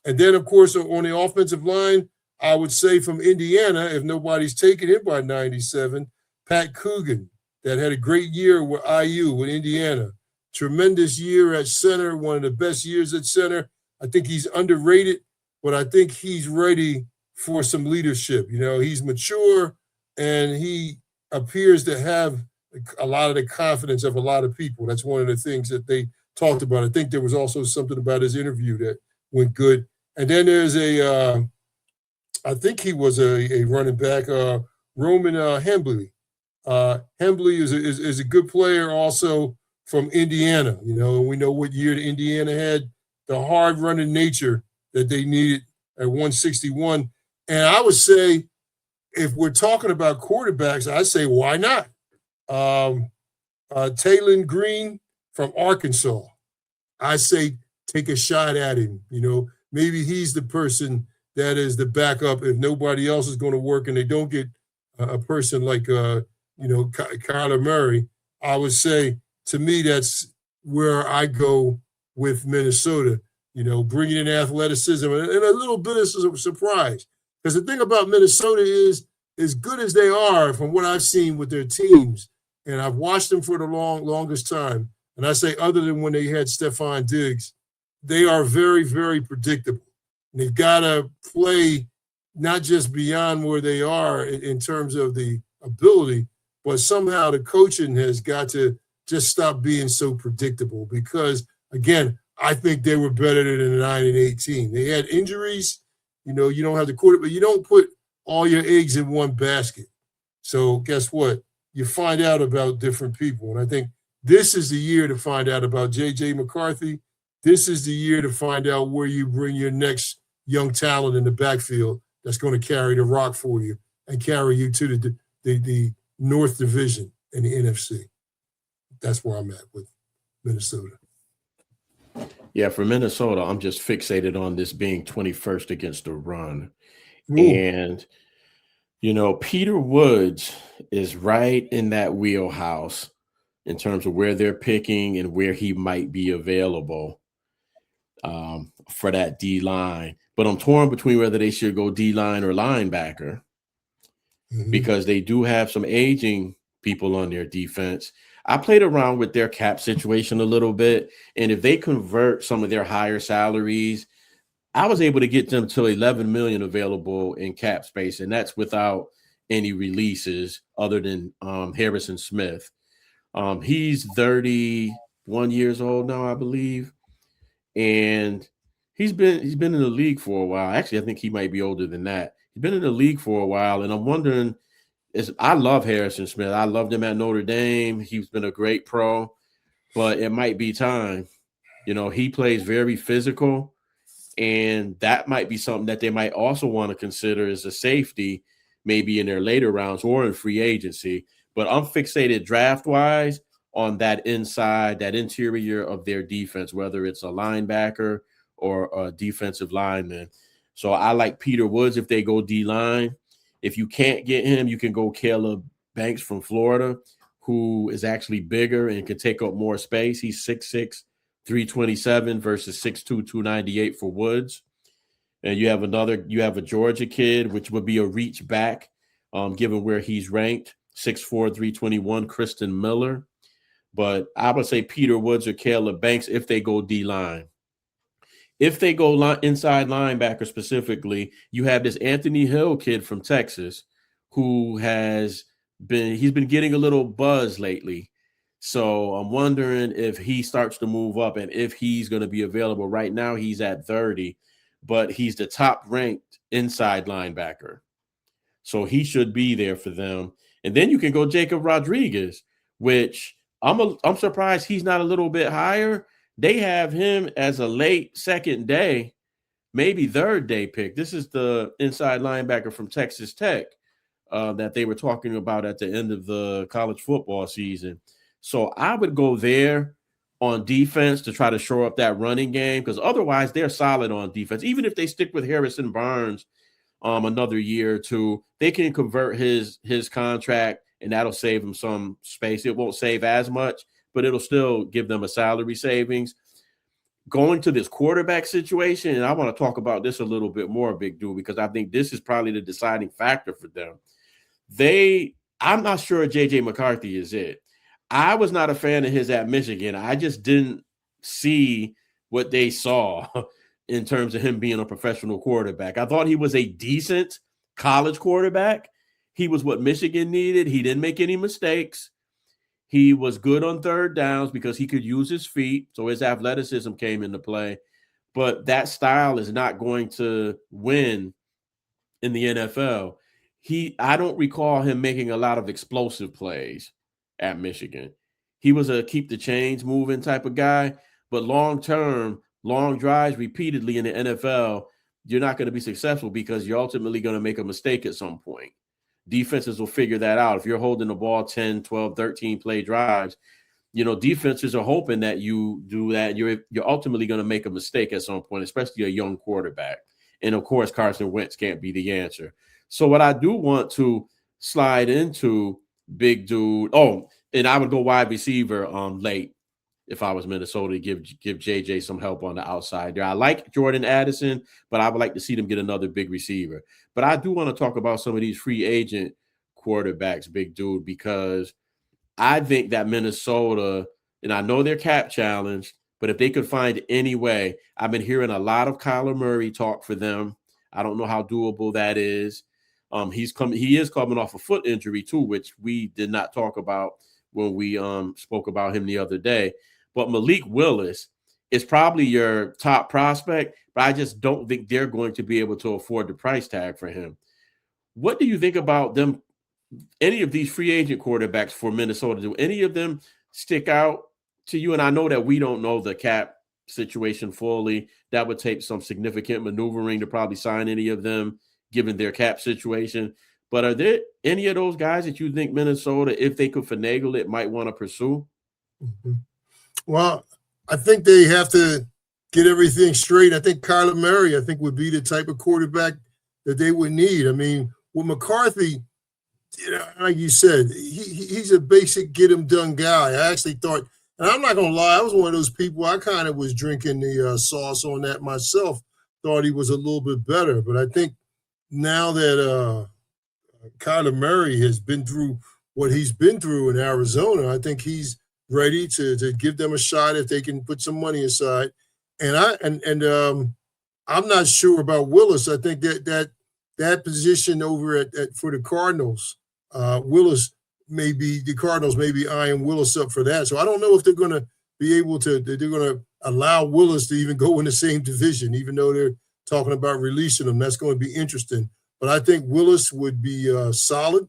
And then, of course, on the offensive line, I would say from Indiana, if nobody's taken him by 97, Pat Coogan, that had a great year with IU, with Indiana. Tremendous year at center, one of the best years at center. I think he's underrated, but I think he's ready for some leadership. You know, he's mature, and he appears to have a lot of the confidence of a lot of people. That's one of the things that they talked about. I think there was also something about his interview that went good. And then there's I think he was a running back, Roman Hembley. Hembley is a good player also from Indiana, and we know what year Indiana had the hard running nature that they needed at 161. And I would say, if we're talking about quarterbacks, I say, why not? Taylon Green from Arkansas. I say, take a shot at him. Maybe he's the person that is the backup if nobody else is going to work and they don't get a person like, Kyler Murray. I would say, to me, that's where I go with Minnesota, bringing in athleticism and a little bit of surprise. Because the thing about Minnesota is, as good as they are from what I've seen with their teams, and I've watched them for the longest time, and I say other than when they had Stephon Diggs, they are very, very predictable. And they've got to play not just beyond where they are in terms of the ability, but somehow the coaching has got to just stop being so predictable because, again, I think they were better than a 9-18. They had injuries. You don't have the quarterback, but you don't put all your eggs in one basket. So guess what? You find out about different people. And I think this is the year to find out about J.J. McCarthy. This is the year to find out where you bring your next young talent in the backfield that's going to carry the rock for you and carry you to the North Division in the NFC. That's where I'm at with Minnesota. Yeah, for Minnesota, I'm just fixated on this being 21st against the run. Ooh. And, Peter Woods is right in that wheelhouse in terms of where they're picking and where he might be available for that D-line. But I'm torn between whether they should go D-line or linebacker because they do have some aging people on their defense. I played around with their cap situation a little bit, and if they convert some of their higher salaries, I was able to get them to $11 million available in cap space, and that's without any releases other than Harrison Smith. He's 31 years old now, I believe, and he's been in the league for a while. Actually, I think he might be older than that. He's been in the league for a while, and I'm wondering. I love Harrison Smith. I loved him at Notre Dame. He's been a great pro, but it might be time. He plays very physical, and that might be something that they might also want to consider as a safety, maybe in their later rounds or in free agency. But I'm fixated draft-wise on that inside, that interior of their defense, whether it's a linebacker or a defensive lineman. So I like Peter Woods if they go D-line. If you can't get him, you can go Caleb Banks from Florida, who is actually bigger and can take up more space. He's 6'6", 327 versus 6'2", 298 for Woods. And you have a Georgia kid, which would be a reach back, given where he's ranked, 6'4", 321, Kristen Miller. But I would say Peter Woods or Caleb Banks if they go D-line. If they go inside linebacker specifically, you have this Anthony Hill kid from Texas who he's been getting a little buzz lately. So I'm wondering if he starts to move up and if he's going to be available. Right now he's at 30, but he's the top ranked inside linebacker. So he should be there for them. And then you can go Jacob Rodriguez, which I'm surprised he's not a little bit higher. They have him as a late second day, maybe third day pick. This is the inside linebacker from Texas Tech that they were talking about at the end of the college football season. So I would go there on defense to try to shore up that running game because otherwise they're solid on defense. Even if they stick with Harrison Barnes another year or two, they can convert his contract and that'll save him some space. It won't save as much, but it'll still give them a salary savings. Going to this quarterback situation, and I want to talk about this a little bit more, Big Dude, because I think this is probably the deciding factor for them. I'm not sure J.J. McCarthy is it. I was not a fan of his at Michigan. I just didn't see what they saw in terms of him being a professional quarterback. I thought he was a decent college quarterback. He was what Michigan needed. He didn't make any mistakes. He was good on third downs because he could use his feet, so his athleticism came into play. But that style is not going to win in the NFL. I don't recall him making a lot of explosive plays at Michigan. He was a keep the chains moving type of guy, but long term, long drives repeatedly in the NFL, you're not going to be successful because you're ultimately going to make a mistake at some point. Defenses will figure that out. If you're holding the ball 10, 12, 13 play drives, defenses are hoping that you do that. You're ultimately going to make a mistake at some point, especially a young quarterback. And of course, Carson Wentz can't be the answer. So what I do want to slide into, big dude. Oh, and I would go wide receiver late if I was Minnesota, give JJ some help on the outside there. I like Jordan Addison, but I would like to see them get another big receiver. But I do want to talk about some of these free agent quarterbacks, big dude, because I think that Minnesota, and I know they're cap challenged, but if they could find any way, I've been hearing a lot of Kyler Murray talk for them. I don't know how doable that is. He is coming off a foot injury too, which we did not talk about when we spoke about him the other day. But Malik Willis is probably your top prospect, but I just don't think they're going to be able to afford the price tag for him. What do you think about them? Any of these free agent quarterbacks for Minnesota, do any of them stick out to you? And I know that we don't know the cap situation fully. That would take some significant maneuvering to probably sign any of them, given their cap situation. But are there any of those guys that you think Minnesota, if they could finagle it, might want to pursue? Mm-hmm. Well, I think they have to get everything straight. I think Kyler Murray, would be the type of quarterback that they would need. I mean, with McCarthy, like you said, he's a basic get-him-done guy. I actually thought, and I'm not going to lie, I was one of those people, I kind of was drinking the sauce on that myself, thought he was a little bit better. But I think now that Kyler Murray has been through what he's been through in Arizona, I think he's ready to give them a shot if they can put some money aside. And I'm not sure about Willis. I think that position over for the Cardinals, the Cardinals may be eyeing Willis up for that. So I don't know if they're going to be able to, they're going to allow Willis to even go in the same division, even though they're talking about releasing him. That's going to be interesting. But I think Willis would be solid.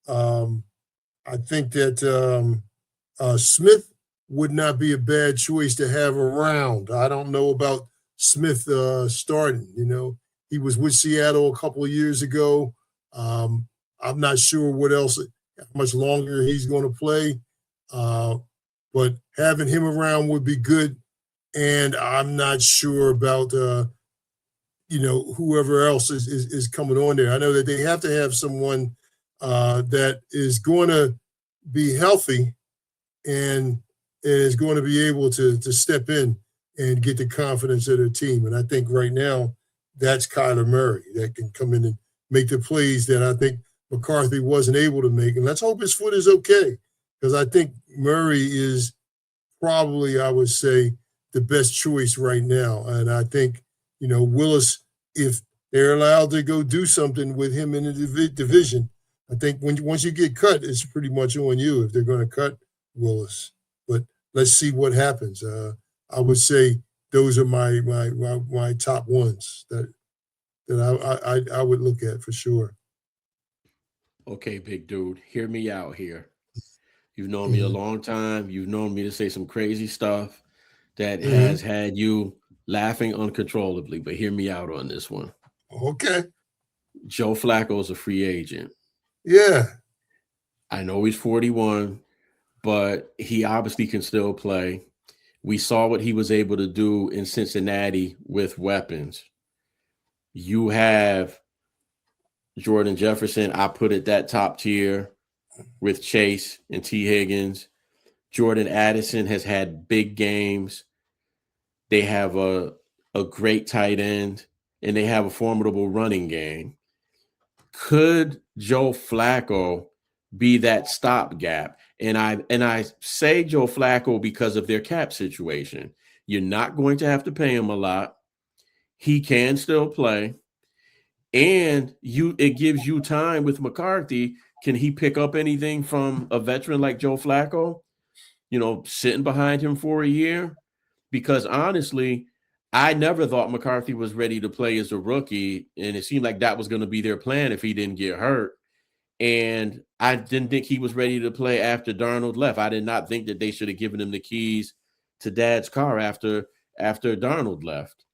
I think that Smith would not be a bad choice to have around. I don't know about Smith starting. He was with Seattle a couple of years ago. I'm not sure how much longer he's going to play. But having him around would be good. And I'm not sure about, whoever else is coming on there. I know that they have to have someone that is going to be healthy and is going to be able to step in and get the confidence of their team. And I think right now that's Kyler Murray that can come in and make the plays that I think McCarthy wasn't able to make. And let's hope his foot is okay, because I think Murray is probably, I would say, the best choice right now. And I think, Willis, if they're allowed to go do something with him in the division, I think once you get cut, it's pretty much on you if they're going to cut Willis. But let's see what happens. I would say those are my top ones that I would look at for sure. Okay, big dude, hear me out here. You've known me a long time. You've known me to say some crazy stuff that has had you laughing uncontrollably, but hear me out on this one. Okay. Joe Flacco is a free agent. Yeah. I know he's 41, but he obviously can still play. We saw what he was able to do in Cincinnati with weapons. You have Jordan Jefferson. I put it that top tier with Chase and T. Higgins. Jordan Addison has had big games. They have a great tight end, and they have a formidable running game. Could Joe Flacco be that stopgap? And I say Joe Flacco because of their cap situation. You're not going to have to pay him a lot. He can still play. And it gives you time with McCarthy. Can he pick up anything from a veteran like Joe Flacco? sitting behind him for a year? Because honestly, I never thought McCarthy was ready to play as a rookie, and it seemed like that was going to be their plan if he didn't get hurt. And I didn't think he was ready to play after Darnold left. I did not think that they should have given him the keys to Dad's car after Darnold left.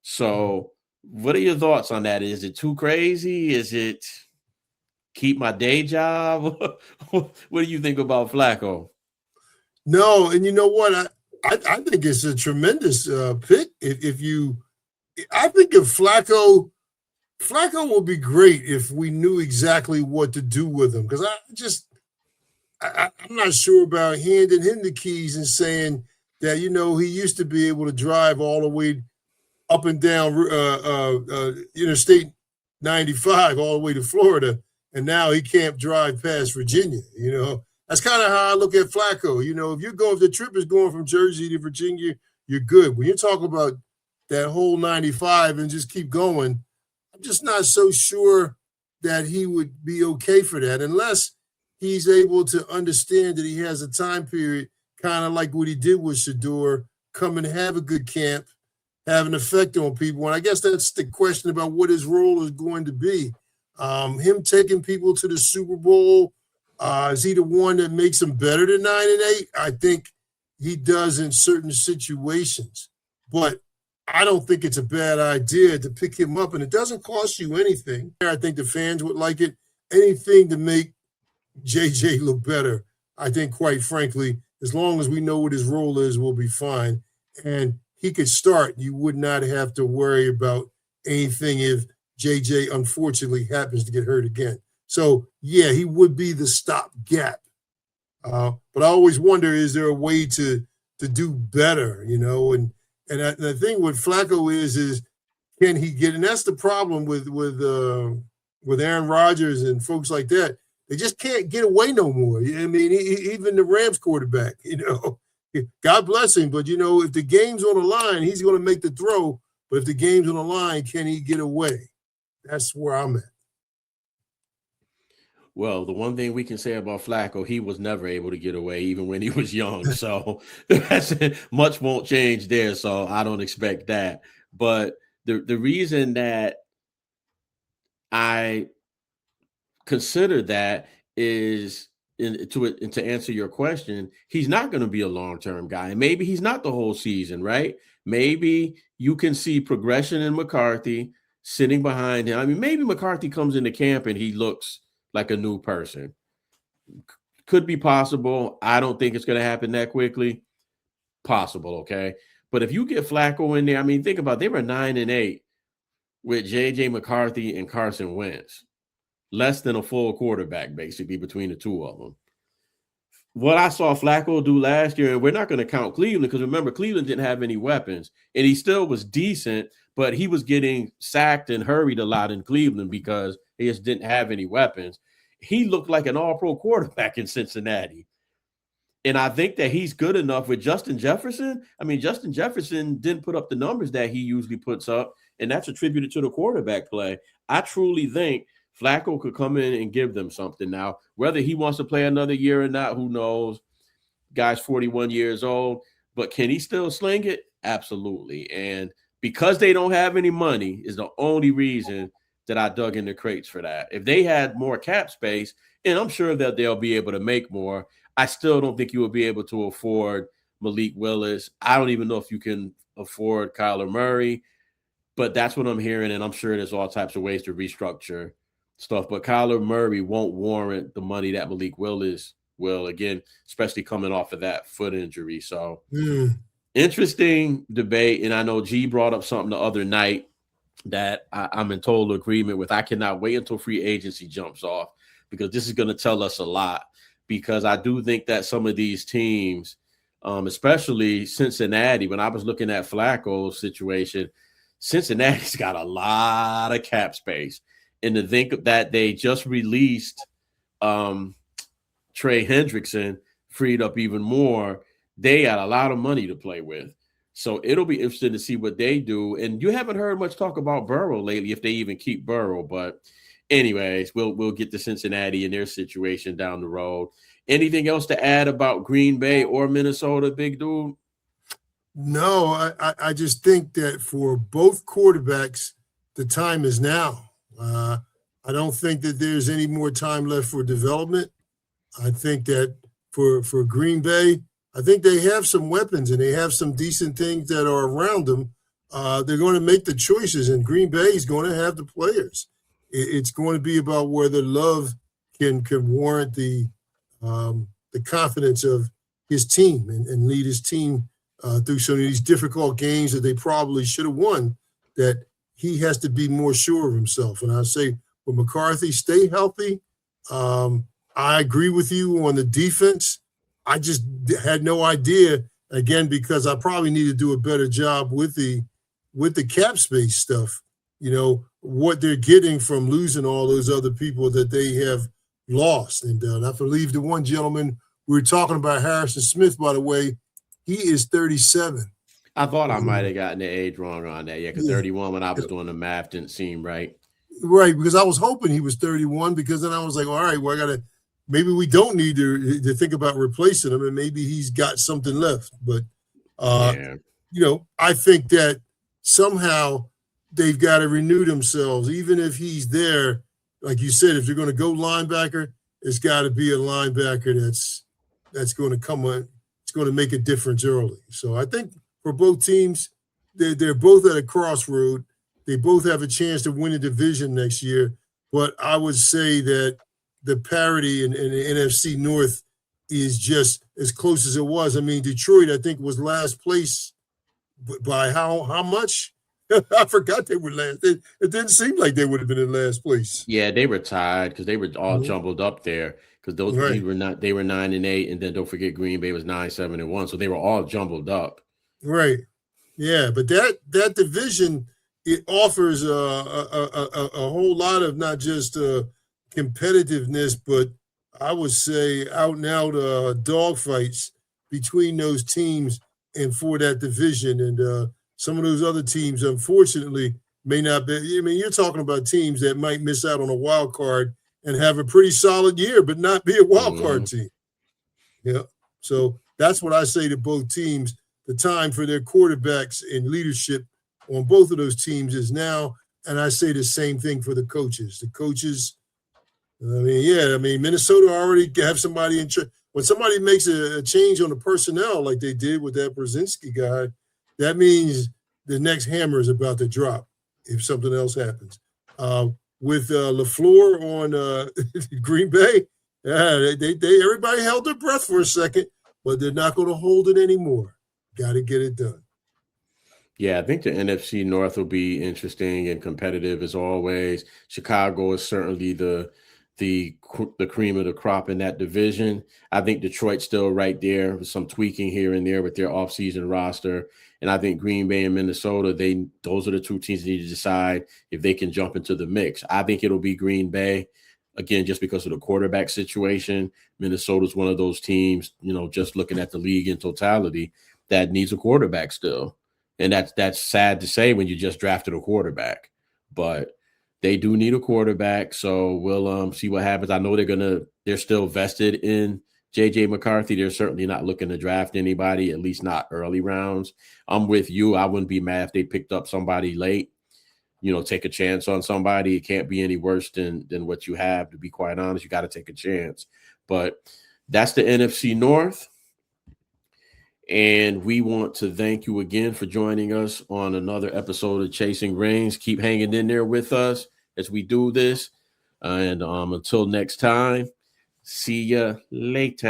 So what are your thoughts on that? Is it too crazy? Is it keep my day job? What do you think about Flacco? No, and you know what? I think it's a tremendous pick. I think if Flacco would be great if we knew exactly what to do with him, because I'm not sure about handing him the keys and saying that he used to be able to drive all the way up and down Interstate 95 all the way to Florida, and now he can't drive past Virginia. That's kind of how I look at Flacco. If the trip is going from Jersey to Virginia, you're good. When you're talking about that whole 95 and just keep going, I'm just not so sure that he would be okay for that unless he's able to understand that he has a time period, kind of like what he did with Shador, come and have a good camp, have an effect on people. And I guess that's the question about what his role is going to be. Him taking people to the Super Bowl, is he the one that makes them better than 9-8? I think he does in certain situations. But I don't think it's a bad idea to pick him up, and it doesn't cost you anything. I think the fans would like it. Anything to make JJ look better, I think, quite frankly, as long as we know what his role is, we'll be fine. And he could start. You would not have to worry about anything if JJ, unfortunately, happens to get hurt again. So, yeah, he would be the stopgap. But I always wonder, is there a way to do better, And the thing with Flacco is can he get? And that's the problem with Aaron Rodgers and folks like that. They just can't get away no more. I mean, even the Rams quarterback, God bless him. But if the game's on the line, he's going to make the throw. But if the game's on the line, can he get away? That's where I'm at. Well, the one thing we can say about Flacco, he was never able to get away, even when he was young. So much won't change there. So I don't expect that. But the reason that I consider that is to answer your question, he's not going to be a long-term guy. And maybe he's not the whole season, right? Maybe you can see progression in McCarthy sitting behind him. I mean, maybe McCarthy comes into camp and he looks like a new person. Could be possible. I don't think it's going to happen that quickly. Possible, okay? But if you get Flacco in there, I mean, think about it. They were 9-8 with J.J. McCarthy and Carson Wentz. Less than a full quarterback, basically, between the two of them. What I saw Flacco do last year, and we're not going to count Cleveland, because remember, Cleveland didn't have any weapons, and he still was decent, but he was getting sacked and hurried a lot in Cleveland because he just didn't have any weapons. He looked like an all-pro quarterback in Cincinnati. And I think that he's good enough with Justin Jefferson. I mean, Justin Jefferson didn't put up the numbers that he usually puts up, and that's attributed to the quarterback play. I truly think Flacco could come in and give them something. Now, whether he wants to play another year or not, who knows? Guy's 41 years old, but can he still sling it? Absolutely. And because they don't have any money is the only reason that I dug in the crates for that. If they had more cap space, and I'm sure that they'll be able to make more, I still don't think you will be able to afford Malik Willis. I don't even know if you can afford Kyler Murray, but that's what I'm hearing, and I'm sure there's all types of ways to restructure stuff. But Kyler Murray won't warrant the money that Malik Willis will, again, especially coming off of that foot injury. So interesting debate. And I know G brought up something the other night that I'm in total agreement with. I cannot wait until free agency jumps off, because this is going to tell us a lot. Because I do think that some of these teams, especially Cincinnati, when I was looking at Flacco's situation, Cincinnati's got a lot of cap space. And to think that they just released Trey Hendrickson, freed up even more, they got a lot of money to play with. So it'll be interesting to see what they do. And you haven't heard much talk about Burrow lately, if they even keep Burrow. But anyways, we'll get to Cincinnati and their situation down the road. Anything else to add about Green Bay or Minnesota, big dude? No, I just think that for both quarterbacks, the time is now. I don't think that there's any more time left for development. I think that for Green Bay, I think they have some weapons and they have some decent things that are around them. They're going to make the choices, and Green Bay is going to have the players. It's going to be about whether Love can warrant the confidence of his team and lead his team through some of these difficult games that they probably should have won, that he has to be more sure of himself. And I say, with McCarthy, stay healthy. I agree with you on the defense. I just had no idea, again, because I probably need to do a better job with the cap space stuff, what they're getting from losing all those other people that they have lost. And I believe the one gentleman we were talking about, Harrison Smith, by the way, he is 37. I thought I might have gotten the age wrong on that. Yeah, because 31 when I was doing the math didn't seem right. Right, because I was hoping he was 31, because then I was like, all right, well, maybe we don't need to think about replacing him, and maybe he's got something left. But, I think that somehow they've got to renew themselves, even if he's there. Like you said, if you're going to go linebacker, it's got to be a linebacker that's going to come on. It's going to make a difference early. So I think for both teams, they're both at a crossroad. They both have a chance to win a division next year. But I would say that the parity in the NFC North is just as close as it was. I mean, Detroit, I think, was last place by how much? I forgot they were last. It didn't seem like they would have been in last place. Yeah, they were tied because they were all jumbled up there, because those teams were not. They were 9-8, and then don't forget Green Bay was 9-7-1, so they were all jumbled up. Right. Yeah, but that division, it offers a whole lot of not just competitiveness, but I would say out and out dogfights between those teams and for that division. And some of those other teams, unfortunately, may not be. I mean, you're talking about teams that might miss out on a wild card and have a pretty solid year, but not be a wild card team. Yeah. So that's what I say to both teams. The time for their quarterbacks and leadership on both of those teams is now. And I say the same thing for the coaches. The coaches, Minnesota already have somebody in charge. When somebody makes a change on the personnel like they did with that Brzezinski guy, that means the next hammer is about to drop if something else happens. With LaFleur on Green Bay, everybody held their breath for a second, but they're not going to hold it anymore. Got to get it done. Yeah, I think the NFC North will be interesting and competitive as always. Chicago is certainly the cream of the crop in that division. I think Detroit's still right there with some tweaking here and there with their offseason roster. And I think Green Bay and Minnesota, those are the two teams that need to decide if they can jump into the mix. I think it'll be Green Bay, again, just because of the quarterback situation. Minnesota's one of those teams, just looking at the league in totality, that needs a quarterback still. And that's sad to say when you just drafted a quarterback. But they do need a quarterback, so we'll see what happens. I know they're still vested in J.J. McCarthy. They're certainly not looking to draft anybody, at least not early rounds. I'm with you. I wouldn't be mad if they picked up somebody late. Take a chance on somebody. It can't be any worse than what you have, to be quite honest. You got to take a chance. But that's the NFC North. And we want to thank you again for joining us on another episode of Chasing Rings. Keep hanging in there with us as we do this. And until next time, see ya later.